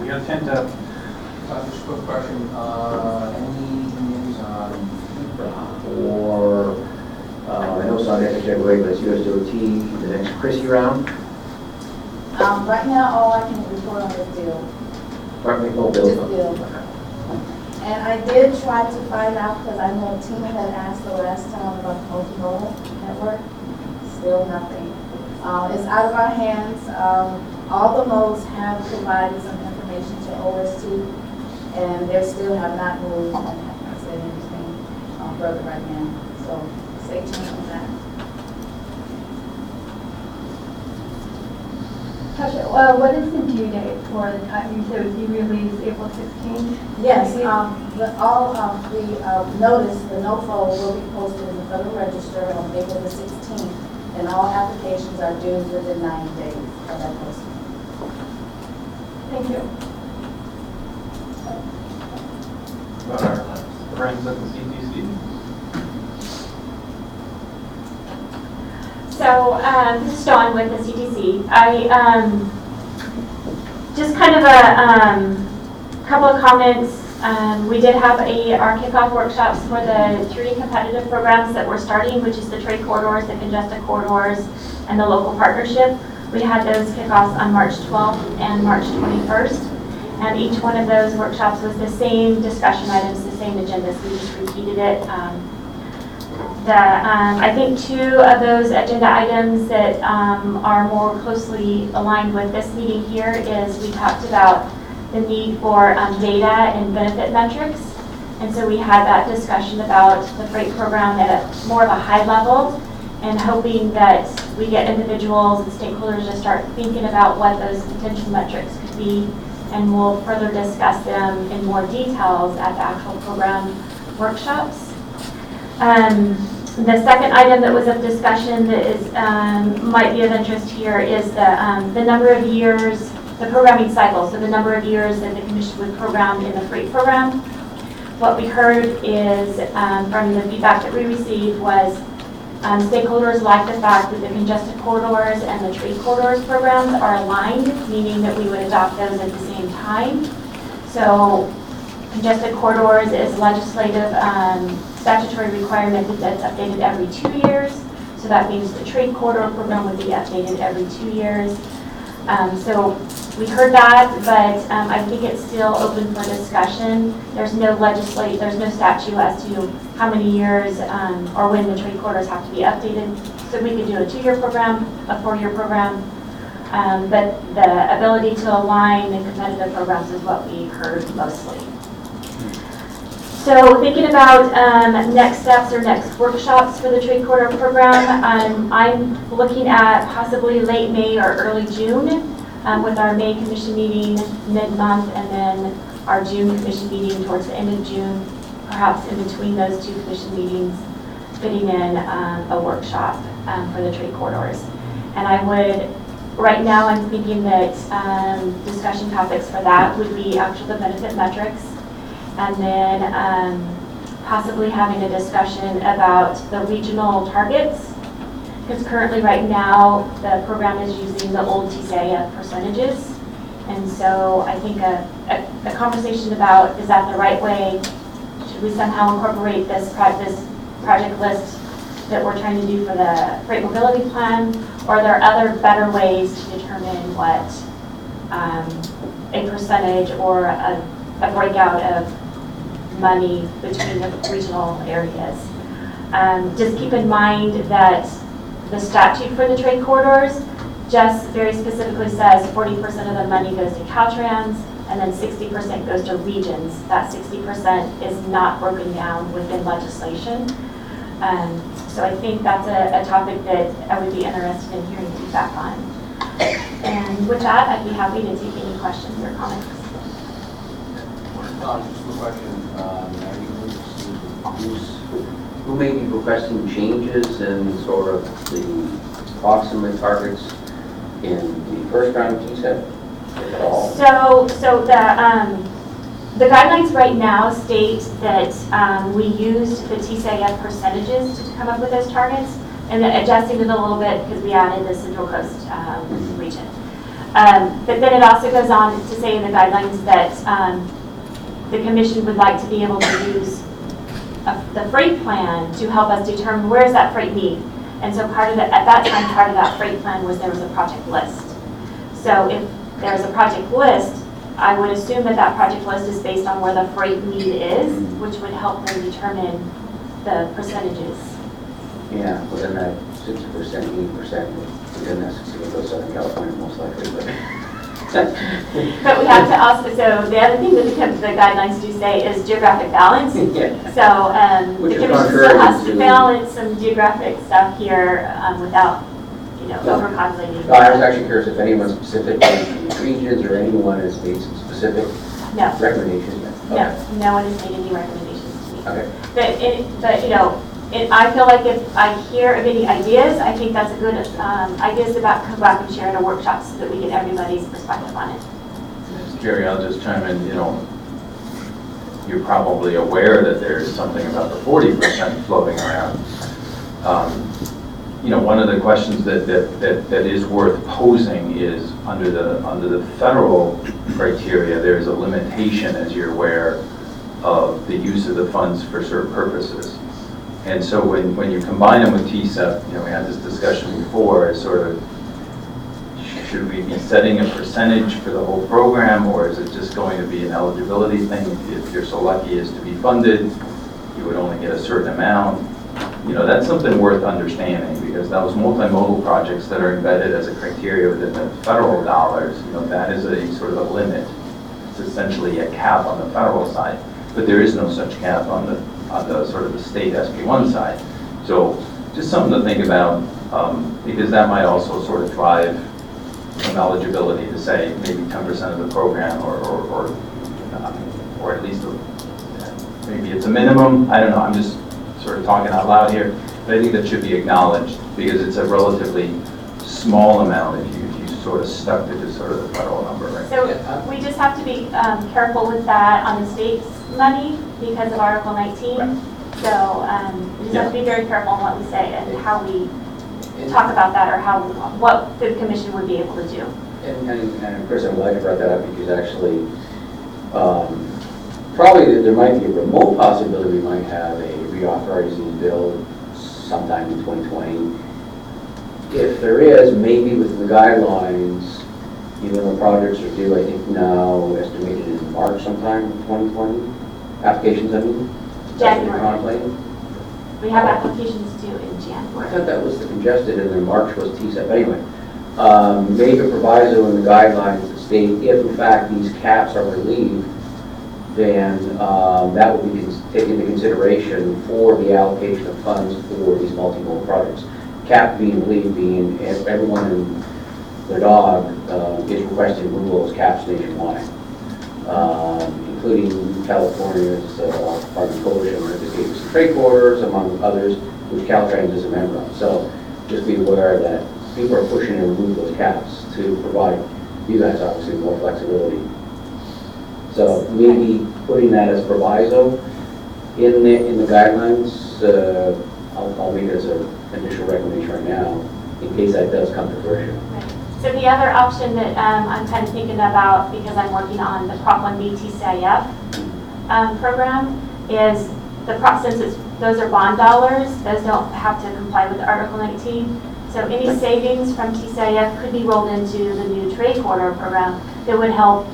We got 10 to. Just a quick question, any news on or I know it's not next February, but it's USDOT, the next CRISI round? Right now, all I can report on is deal. Pardon me, no Just bill. deal. And I did try to find out, because I know Tina had asked the last time about the multimodal network. Still nothing. It's out of our hands. All the modes have provided some information to OST, and they still have not moved and haven't said anything further right now. So stay tuned on that. Tasha, what is the due date for the time? You said it would be released April 16th? Yes, all of the notice, the NOFO will be posted in the Federal Register on April the 16th, and all applications are due within 90 days of that posting. Thank you. About our friends at the CTC. So this is Dawn with the CTC. I just kind of a couple of comments. We did have our kickoff workshops for the 3 competitive programs that we're starting, which is the trade corridors, the congested corridors, and the local partnership. We had those kickoffs on March 12th and March 21st. And each one of those workshops was the same discussion items, the same agendas. We just repeated it. I think 2 of those agenda items that are more closely aligned with this meeting here is we talked about the need for data and benefit metrics. And so we had that discussion about the freight program at a more of a high level, and hoping that we get individuals and stakeholders to start thinking about what those potential metrics could be, and we'll further discuss them in more details at the actual program workshops. The second item that was of discussion that is might be of interest here is the number of years, the programming cycle, so the number of years that the Commission would program in the freight program. What we heard is from the feedback that we received was stakeholders like the fact that the congested corridors and the trade corridors programs are aligned, meaning that we would adopt those at the same time. So congested corridors is legislative statutory requirement that's updated every 2 years. So that means the trade corridor program would be updated every 2 years. So we heard that, but I think it's still open for discussion. There's no statute as to how many years or when the trade corridors have to be updated. So we could do a 2-year program, a 4-year program, but the ability to align the competitive programs is what we heard mostly. So thinking about next steps or next workshops for the trade corridor program, I'm looking at possibly late May or early June with our May commission meeting mid-month, and then our June commission meeting towards the end of June, perhaps in between those 2 commission meetings, fitting in a workshop for the trade corridors. And I would, right now I'm thinking that discussion topics for that would be actually the benefit metrics, and then possibly having a discussion about the regional targets, because currently right now the program is using the old TCIF percentages, and so I think a conversation about, is that the right way? Should we somehow incorporate this project list that we're trying to do for the freight mobility plan, or are there other better ways to determine what a percentage or a breakout of money between the regional areas? Just keep in mind that the statute for the trade corridors just very specifically says 40% of the money goes to Caltrans, and then 60% goes to regions. That 60% is not broken down within legislation. So I think that's a topic that I would be interested in hearing feedback on. And with that, I'd be happy to take any questions or comments. Just a question. Who may be requesting changes in sort of the approximate targets in the first round of TSEP, if at all? So the guidelines right now state that we used the TCIF percentages to come up with those targets, and then adjusting it a little bit because we added the Central Coast region. But then it also goes on to say in the guidelines that the commission would like to be able to use the freight plan to help us determine where is that freight need. And so part of at that time, part of that freight plan was there was a project list. So if there's a project list, I would assume that that project list is based on where the freight need is, which would help them determine the percentages. Yeah, within that 60%, 80%, within that 60% Southern California most likely. But we have to also, so the other thing that the guidelines do say is geographic balance. Yeah. So Which the is commission contrary still has to- to balance some geographic stuff here without, overpopulating. I was actually curious if anyone specifically, regions or anyone has made some specific No. recommendations yet. No, no one has made any recommendations to me. Okay. But I feel like if I hear of any ideas, I think that's a good ideas about come back and share in a workshop so that we get everybody's perspective on it. Jerry, I'll just chime in, you're probably aware that there's something about the 40% floating around. One of the questions that is worth posing is under the federal criteria, there's a limitation, as you're aware, of the use of the funds for certain purposes. And so when you combine them with TSEP, we had this discussion before, as sort of, should we be setting a percentage for the whole program, or is it just going to be an eligibility thing? If you're so lucky as to be funded, you would only get a certain amount. That's something worth understanding, because those multimodal projects that are embedded as a criteria within the federal dollars, that is a sort of a limit. It's essentially a cap on the federal side, but there is no such cap on the sort of the state SB1 side. So just something to think about, because that might also sort of drive some eligibility to say maybe 10% of the program, or at least maybe it's a minimum. I don't know. I'm just sort of talking out loud here, but I think that should be acknowledged, because it's a relatively small amount if you sort of stuck to just sort of the federal number, right? So we just have to be careful with that on the state's money because of Article 19. Right. So we just have to be very careful on what we say and how we talk about that, or what the commission would be able to do. And Chris, I'm glad you brought that up, because actually, probably there might be a remote possibility we might have a reauthorizing bill sometime in 2020. If there is, maybe within the guidelines, even though projects are due, I think now estimated in March sometime in 2020, applications, I mean? January. We have applications due in January. I thought that was the congested, and then March was TSEP. Anyway, make a proviso in the guidelines to state if in fact these caps are relieved, then that will be taken into consideration for the allocation of funds for these multimodal projects. Cap being relieved being everyone and their dog is requesting removal of those caps nationwide, including California's Department of Coalition, or the State Trade Corridors, among others, which Caltrans is a member of. So just be aware that people are pushing to remove those caps to provide you guys obviously more flexibility. So maybe putting that as proviso in the guidelines, I'll make it as an initial recommendation right now, in case that does come to fruition. Right. So the other option that I'm kind of thinking about, because I'm working on the Prop 1B TCIF program, is since those are bond dollars, those don't have to comply with Article 19. So any savings from TCIF could be rolled into the new trade corridor program that would help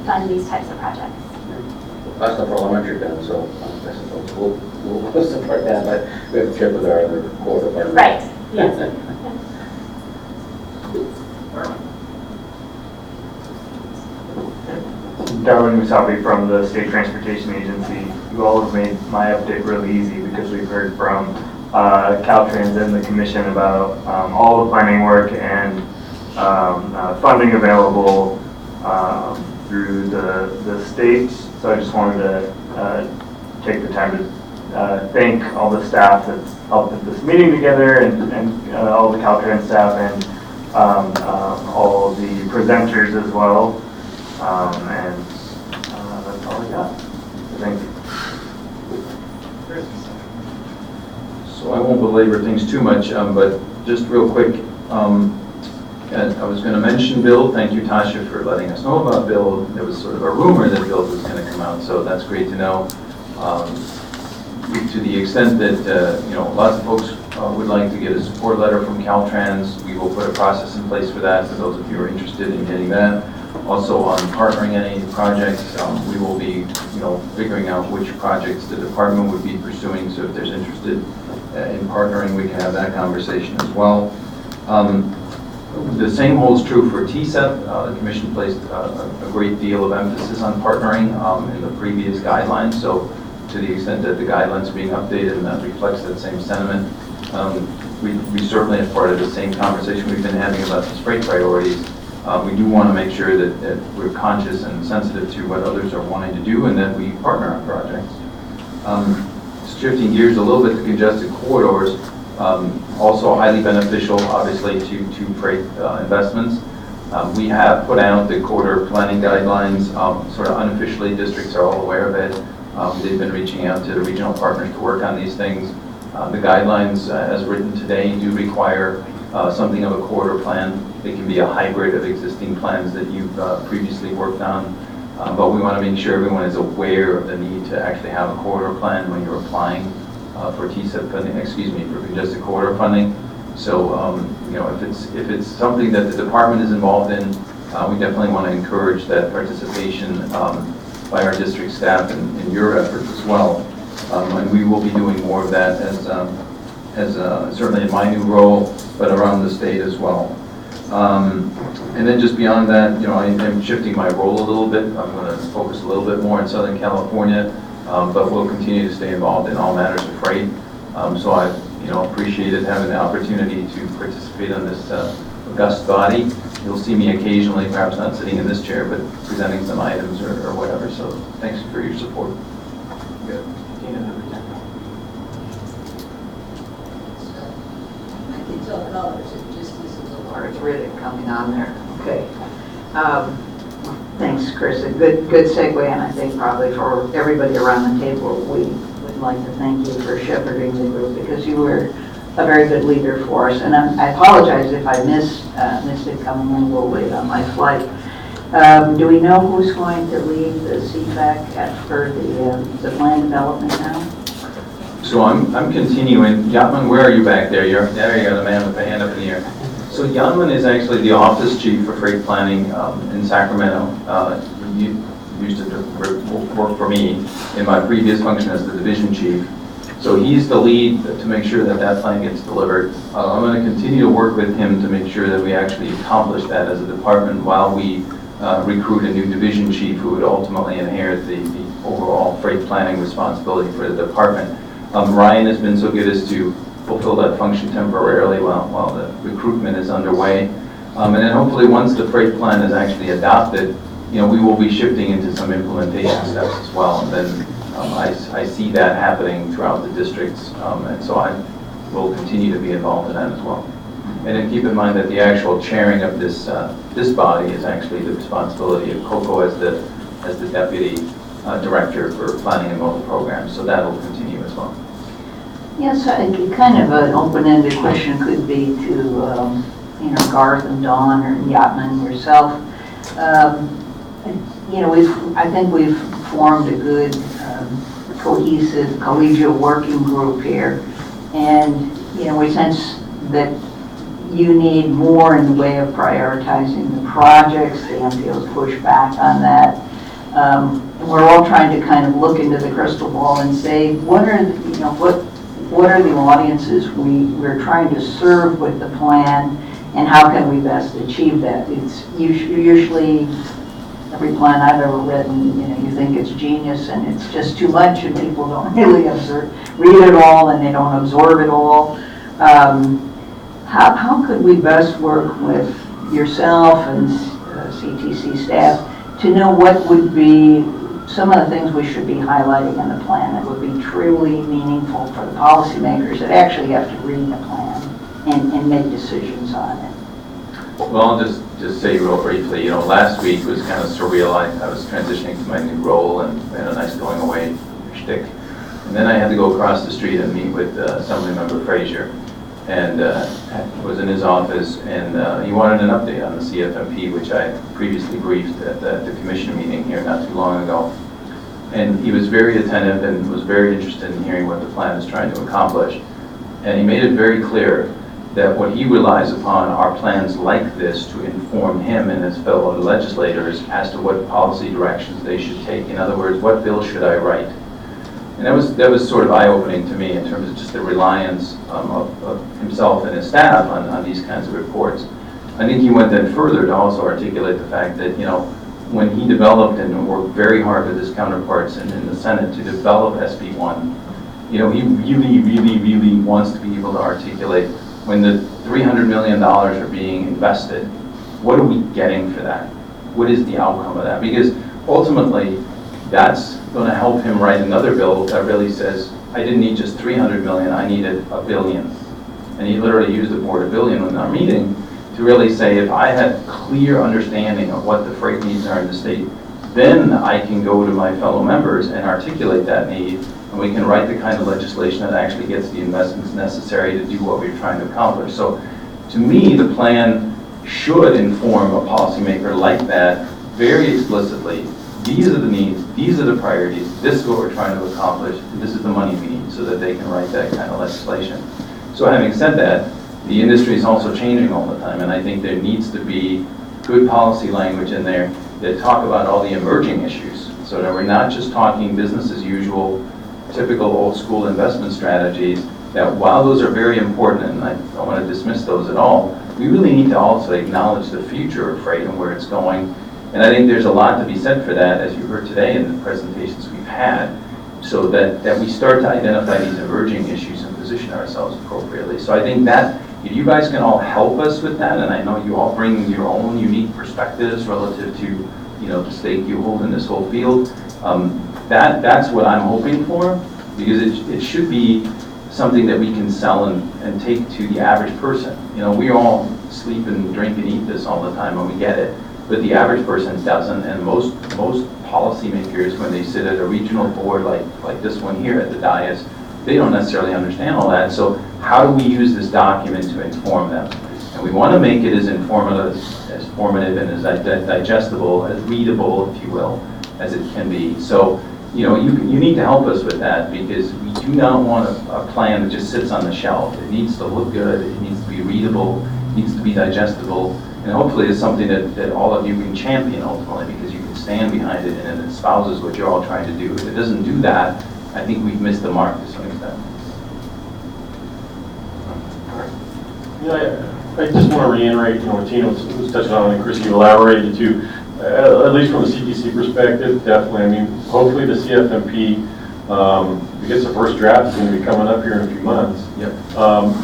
fund these types of projects. That's the parliamentary bill, so I suppose we'll support that, but we have to check with our other core department. Right, yes. Darwin Musabi from the State Transportation Agency. You all have made my update really easy because we've heard from Caltrans and the Commission about all the planning work and funding available through the state. So I just wanted to take the time to thank all the staff that's helped put this meeting together and all the Caltrans staff and all the presenters as well. And that's all I got. Thank you. So I won't belabor things too much, but just real quick, I was going to mention Bill. Thank you, Tasha, for letting us know about Bill. There was sort of a rumor that Bill was going to come out, so that's great to know. To the extent that lots of folks would like to get a support letter from Caltrans, we will put a process in place for that. For those of you who are interested in getting that. Also on partnering any projects, we will be, figuring out which projects the department would be pursuing. So if there's interested in partnering, we can have that conversation as well. The same holds true for TCEP. The Commission placed a great deal of emphasis on partnering in the previous guidelines. So to the extent that the guidelines are being updated and that reflects that same sentiment, we certainly, as part of the same conversation we've been having about the freight priorities, we do want to make sure that we're conscious and sensitive to what others are wanting to do and that we partner on projects. Shifting gears a little bit to congested corridors, also highly beneficial, obviously, to freight investments. We have put out the corridor planning guidelines, sort of unofficially. Districts are all aware of it. They've been reaching out to the regional partners to work on these things. The guidelines, as written today, do require something of a corridor plan. It can be a hybrid of existing plans that you've previously worked on. But we want to make sure everyone is aware of the need to actually have a corridor plan when you're applying for TCEP funding, for congested corridor funding. So, if it's something that the department is involved in, we definitely want to encourage that participation by our district staff in your efforts as well. And we will be doing more of that as certainly in my new role, but around the state as well. And then just beyond that, I'm shifting my role a little bit. I'm going to focus a little bit more in Southern California, but we'll continue to stay involved in all matters of freight. So I, appreciated having the opportunity to participate on this august body. You'll see me occasionally, perhaps not sitting in this chair, but presenting some items or whatever. So thanks for your support. Good. I can tell colors, it just isn't the large red coming on there. Okay. Thanks, Chris. A good segue, and I think probably for everybody around the table, we would like to thank you for shepherding the group because you were a very good leader for us. And I apologize if I missed it coming in a little late on my flight. Do we know who's going to lead the CFAC after the plan development now? So I'm continuing. Yatman, where are you back there? There you got a man with a hand up in the air. So Yatman is actually the office chief for freight planning in Sacramento. He used to work for me in my previous function as the division chief. So he's the lead to make sure that that plan gets delivered. I'm going to continue to work with him to make sure that we actually accomplish that as a department while we recruit a new division chief who would ultimately inherit the overall freight planning responsibility for the department. Ryan has been so good as to fulfill that function temporarily while the recruitment is underway. And then hopefully once the freight plan is actually adopted, we will be shifting into some implementation steps as well. And then I see that happening throughout the districts. And so I will continue to be involved in that as well. And then keep in mind that the actual chairing of this body is actually the responsibility of Coco as the deputy director for planning and model programs. So that will continue as well. Yes, kind of an open-ended question could be to Garth and Dawn or Yatman yourself. I think we've formed a good cohesive collegial working group here. And, we sense that you need more in the way of prioritizing the projects. The MPO's pushed back on that. And we're all trying to kind of look into the crystal ball and say, what are the audiences we're trying to serve with the plan, and how can we best achieve that? It's usually every plan I've ever written, you think it's genius and it's just too much and people don't really read it all and they don't absorb it all. How could we best work with yourself and CTC staff to know what would be some of the things we should be highlighting in the plan that would be truly meaningful for the policymakers that actually have to read the plan and make decisions on it? Well, I'll just say real briefly, last week was kind of surreal. I was transitioning to my new role and had a nice going away shtick. And then I had to go across the street and meet with Assemblymember Frazier. And was in his office, and he wanted an update on the CFMP, which I previously briefed at the commission meeting here not too long ago. And he was very attentive and was very interested in hearing what the plan is trying to accomplish. And he made it very clear that what he relies upon are plans like this to inform him and his fellow legislators as to what policy directions they should take. In other words, what bill should I write? And that was sort of eye-opening to me in terms of just the reliance of himself and his staff on these kinds of reports. I think he went then further to also articulate the fact that, when he developed and worked very hard with his counterparts in the Senate to develop SB1, he really wants to be able to articulate when the $300 million are being invested, what are we getting for that? What is the outcome of that? Because ultimately, that's going to help him write another bill that really says, I didn't need just 300 million, I needed $1 billion. And he literally used the word $1 billion in our meeting to really say, if I had clear understanding of what the freight needs are in the state, then I can go to my fellow members and articulate that need, and we can write the kind of legislation that actually gets the investments necessary to do what we're trying to accomplish. So to me, the plan should inform a policymaker like that very explicitly. These are the needs, these are the priorities, this is what we're trying to accomplish, and this is the money we need, so that they can write that kind of legislation. So having said that, the industry is also changing all the time, and I think there needs to be good policy language in there that talk about all the emerging issues, so that we're not just talking business as usual, typical old school investment strategies, that while those are very important, and I don't want to dismiss those at all, we really need to also acknowledge the future of freight and where it's going. And I think there's a lot to be said for that, as you heard today in the presentations we've had, so that we start to identify these emerging issues and position ourselves appropriately. So I think that if you guys can all help us with that, and I know you all bring your own unique perspectives relative to the stake you hold in this whole field, that's what I'm hoping for, because it should be something that we can sell and take to the average person. We all sleep and drink and eat this all the time, and we get it. But the average person doesn't, and most policymakers, when they sit at a regional board like this one here at the dais, they don't necessarily understand all that. So how do we use this document to inform them? And we want to make it as formative and as digestible, as readable, if you will, as it can be. So you need to help us with that, because we do not want a plan that just sits on the shelf. It needs to look good, it needs to be readable, it needs to be digestible. And hopefully it's something that all of you can champion ultimately, because you can stand behind it and it espouses what you're all trying to do. If it doesn't do that, I think we've missed the mark to some extent. I just want to reiterate, what Tina was touching on and Chris, you elaborated too, at least from a CTC perspective, definitely. Hopefully the CFMP, if it gets the first draft, it's going to be coming up here in a few months. Yep.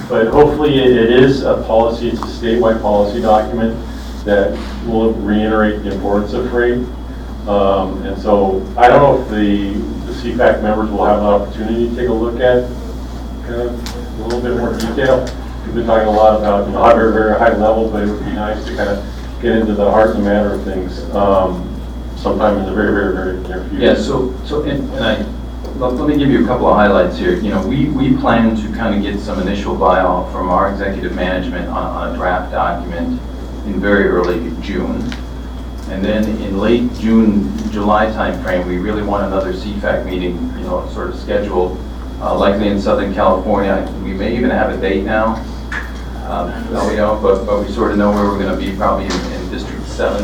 But hopefully it is a policy, it's a statewide policy document that will reiterate the importance of freight. And so I don't know if the CFAC members will have an opportunity to take a look at kind of a little bit more detail. We've been talking a lot about a very, very high level, but it would be nice to kind of get into the heart and the matter of things sometime in the very, very, very near future. Yeah, let me give you a couple of highlights here. We plan to kind of get some initial buy-off from our executive management on a draft document in very early June. And then in late June, July timeframe, we really want another CFAC meeting, sort of scheduled, likely in Southern California. We may even have a date now. No, we don't, but we sort of know where we're going to be, probably in District 7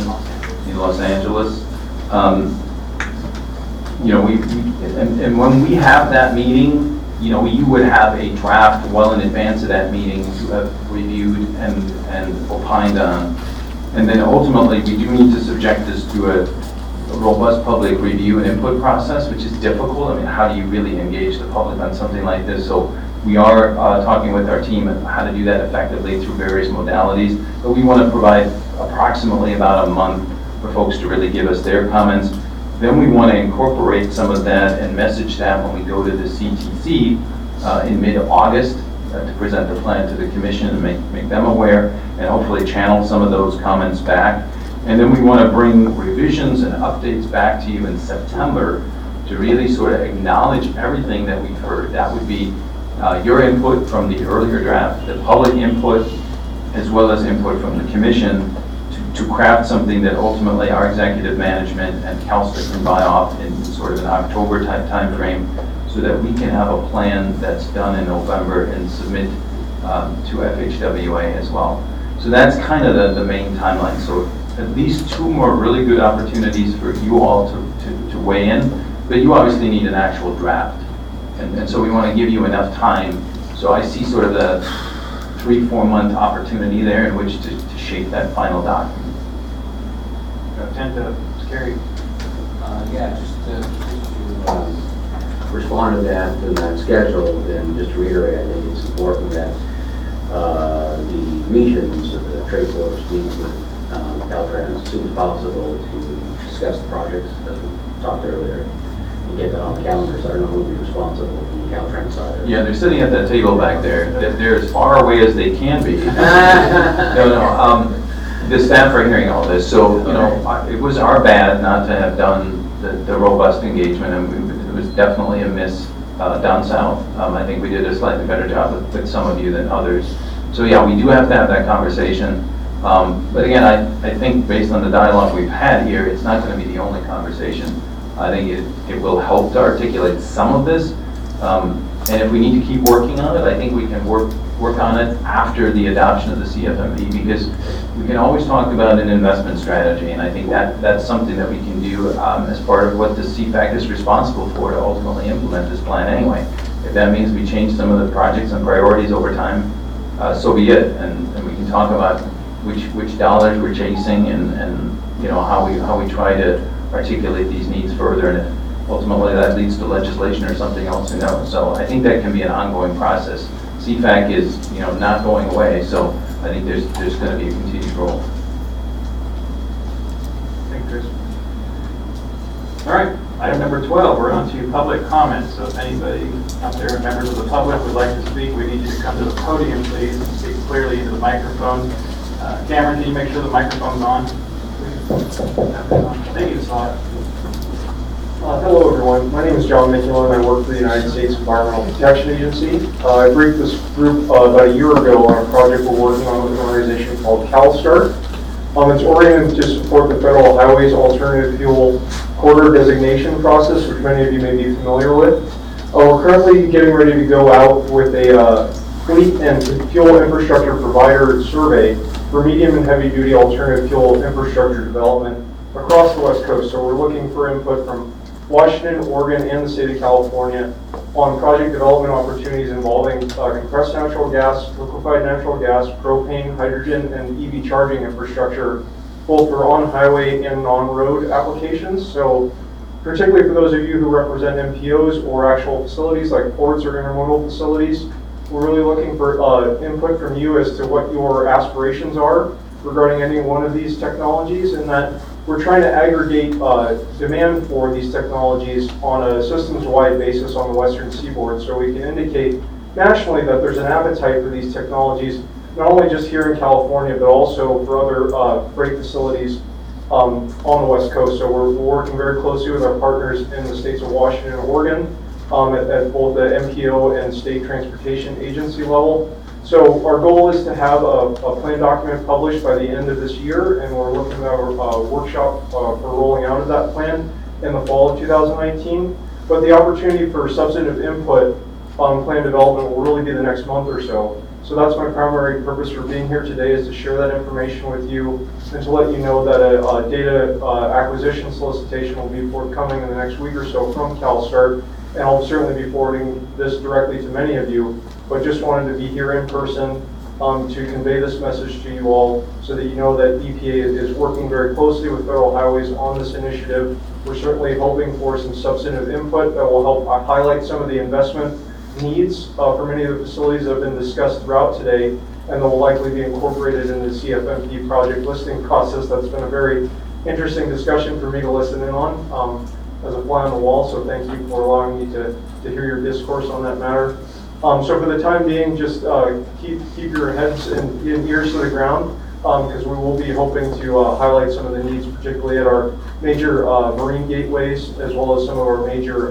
in Los Angeles. And when we have that meeting, you would have a draft well in advance of that meeting to have reviewed and opined on. And then ultimately, we do need to subject this to a robust public review and input process, which is difficult. I mean, how do you really engage the public on something like this? So we are talking with our team on how to do that effectively through various modalities, but we want to provide approximately about a month for folks to really give us their comments. Then we want to incorporate some of that and message that when we go to the CTC in mid-August to present the plan to the commission and make them aware and hopefully channel some of those comments back. And then we want to bring revisions and updates back to you in September to really sort of acknowledge everything that we've heard. That would be your input from the earlier draft, the public input, as well as input from the commission to craft something that ultimately our executive management and CalSTA can buy off in sort of an October type time frame so that we can have a plan that's done in November and submit to FHWA as well. So that's kind of the main timeline. So at least 2 more really good opportunities for you all to weigh in, but you obviously need an actual draft. And so we want to give you enough time. So I see sort of the 3-4 month opportunity there in which to shape that final document. Scary. Yeah, just to respond to that schedule, and just to reiterate, I think it's important that the meetings of the trade force meet with Caltrans as soon as possible to discuss the projects as we talked earlier and get that on the calendar. So I don't know who will be responsible from the Caltrans side. Yeah, they're sitting at that table back there. They're as far away as they can be. No. The staff are hearing all this, so it was our bad not to have done the robust engagement, and it was definitely a miss down south. I think we did a slightly better job with some of you than others. So yeah, we do have to have that conversation. But again, I think based on the dialogue we've had here, it's not going to be the only conversation. I think it will help to articulate some of this. And if we need to keep working on it, I think we can work on it after the adoption of the CFMP, because we can always talk about an investment strategy, and I think that's something that we can do as part of what the CFAC is responsible for to ultimately implement this plan anyway. If that means we change some of the projects and priorities over time, so be it, and we can talk about which dollars we're chasing and how we try to articulate these needs further, and if ultimately that leads to legislation or something else, who knows. So I think that can be an ongoing process. CFAC is not going away, so I think there's going to be a continued role. Thank you, Chris. All right, item number 12, we're on to public comments. So if anybody out there, members of the public, would like to speak, we need you to come to the podium, please, and speak clearly into the microphone. Cameron, can you make sure the microphone's on? Thank you, Scott. Hello, everyone. My name is John McMillan. I work for the United States Environmental Protection Agency. I briefed this group about a year ago on a project we're working on with an organization called CalSTART. It's oriented to support the Federal Highways Alternative Fuel Corridor Designation process, which many of you may be familiar with. We're currently getting ready to go out with a fleet and fuel infrastructure provider survey for medium and heavy duty alternative fuel infrastructure development across the West Coast. So we're looking for input from Washington, Oregon, and the state of California on project development opportunities involving compressed natural gas, liquefied natural gas, propane, hydrogen, and EV charging infrastructure, both for on-highway and on-road applications. So particularly for those of you who represent MPOs or actual facilities like ports or intermodal facilities, we're really looking for input from you as to what your aspirations are regarding any one of these technologies, and that we're trying to aggregate demand for these technologies on a systems-wide basis on the western seaboard, so we can indicate nationally that there's an appetite for these technologies, not only just here in California, but also for other freight facilities on the West Coast. So we're working very closely with our partners in the states of Washington and Oregon at both the MPO and state transportation agency level, So our goal is to have a plan document published by the end of this year, and we're looking at a workshop for rolling out of that plan in the fall of 2019. But the opportunity for substantive input on plan development will really be the next month or so. So that's my primary purpose for being here today, is to share that information with you and to let you know that a data acquisition solicitation will be forthcoming in the next week or so from CalSTART. And I'll certainly be forwarding this directly to many of you, but just wanted to be here in person to convey this message to you all so that you know that EPA is working very closely with Federal Highways on this initiative. We're certainly hoping for some substantive input that will help highlight some of the investment needs for many of the facilities that have been discussed throughout today, and that will likely be incorporated in the CFMP project listing process. That's been a very interesting discussion for me to listen in on as a fly on the wall, so thank you for allowing me to hear your discourse on that matter. So for the time being, just keep your heads and ears to the ground, because we will be hoping to highlight some of the needs, particularly at our major marine gateways, as well as some of our major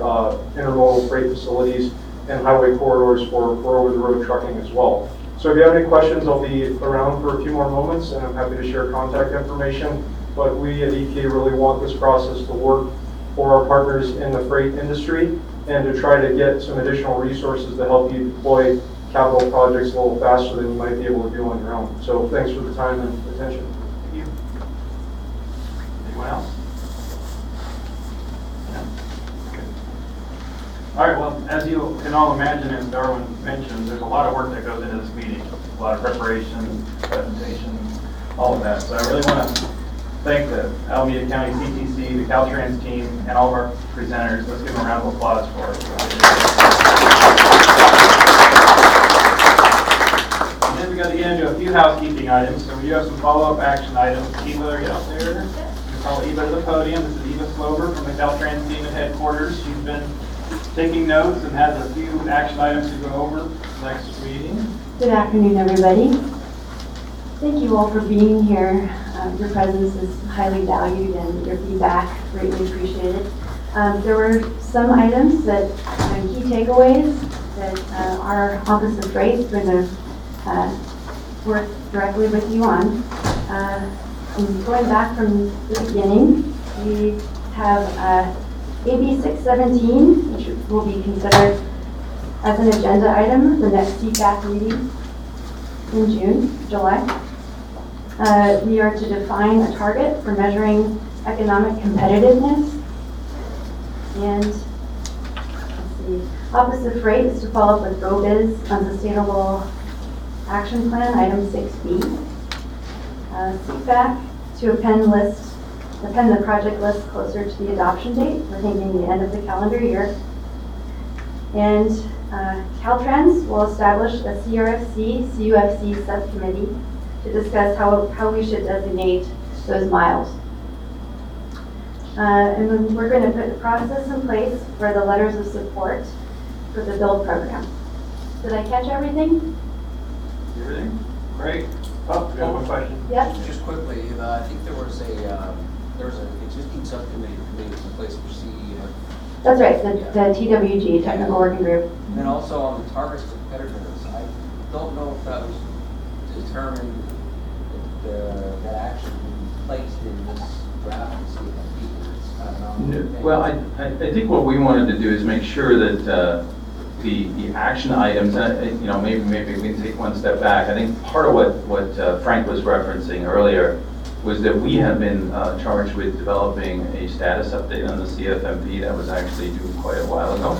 intermodal freight facilities and highway corridors for over-the-road trucking as well. So if you have any questions, I'll be around for a few more moments, and I'm happy to share contact information. But we at EPA really want this process to work for our partners in the freight industry, and to try to get some additional resources to help you deploy capital projects a little faster than you might be able to do on your own. So thanks for the time and attention. Thank you. Anyone else? All right, well, as you can all imagine, as Darwin mentioned, there's a lot of work that goes into this meeting, a lot of preparation, presentation, all of that. So I really want to thank the Alameda County CTC, the Caltrans team, and all of our presenters. Let's give them a round of applause for it. And then we got to get into a few housekeeping items. So we do have some follow-up action items. Eva, are you out there? We call Eva to the podium. This is Eva Slover from the Caltrans team at headquarters. She's been taking notes and has a few action items to go over next meeting. Good afternoon, everybody. Thank you all for being here. Your presence is highly valued and your feedback greatly appreciated. There were some items that key takeaways that our Office of Freight is going to work directly with you on. Going back from the beginning, we have AB 617, which will be considered as an agenda item, the next CFAC meeting in July. We are to define a target for measuring economic competitiveness. And let's see, Office of Freight is to follow up with GoBiz on Sustainable Action Plan, item 6B. CFAC to append the project list closer to the adoption date. We're thinking the end of the calendar year. And Caltrans will establish a CRFC-CUFC subcommittee to discuss how we should designate those miles. And then we're going to put the process in place for the letters of support for the build program. Did I catch everything? Everything? Great. Oh, we have one question. Yep. Just quickly, I think there was an existing subcommittee in place for CEF. That's right, the TWG, Technical Working Group. And then also on the targets for competitiveness, I don't know if that was determined, that action be placed in this draft and see if Well, I think what we wanted to do is make sure that the action items, maybe we can take one step back. I think part of what Frank was referencing earlier was that we have been charged with developing a status update on the CFMP that was actually due quite a while ago.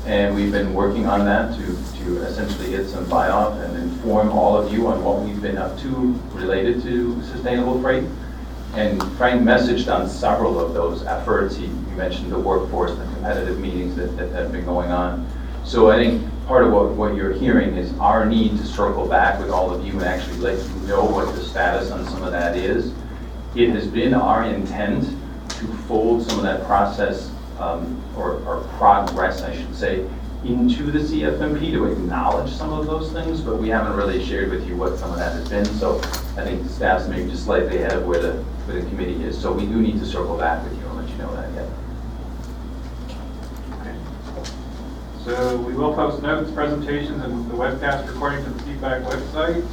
And we've been working on that to essentially get some buy-off and inform all of you on what we've been up to related to sustainable freight. And Frank messaged on several of those efforts. He mentioned the workforce, the competitive meetings that have been going on. So I think part of what you're hearing is our need to circle back with all of you and actually let you know what the status on some of that is. It has been our intent to fold some of that process or progress, I should say, into the CFMP to acknowledge some of those things, but we haven't really shared with you what some of that has been. So I think the staff's maybe just slightly ahead of where the committee is. So we do need to circle back with you and let you know that yet. Okay. So So we will post notes, presentations, and the webcast recording to the CFAC website.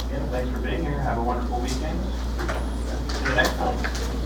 Again, thanks for being here. Have a wonderful weekend. See you next time.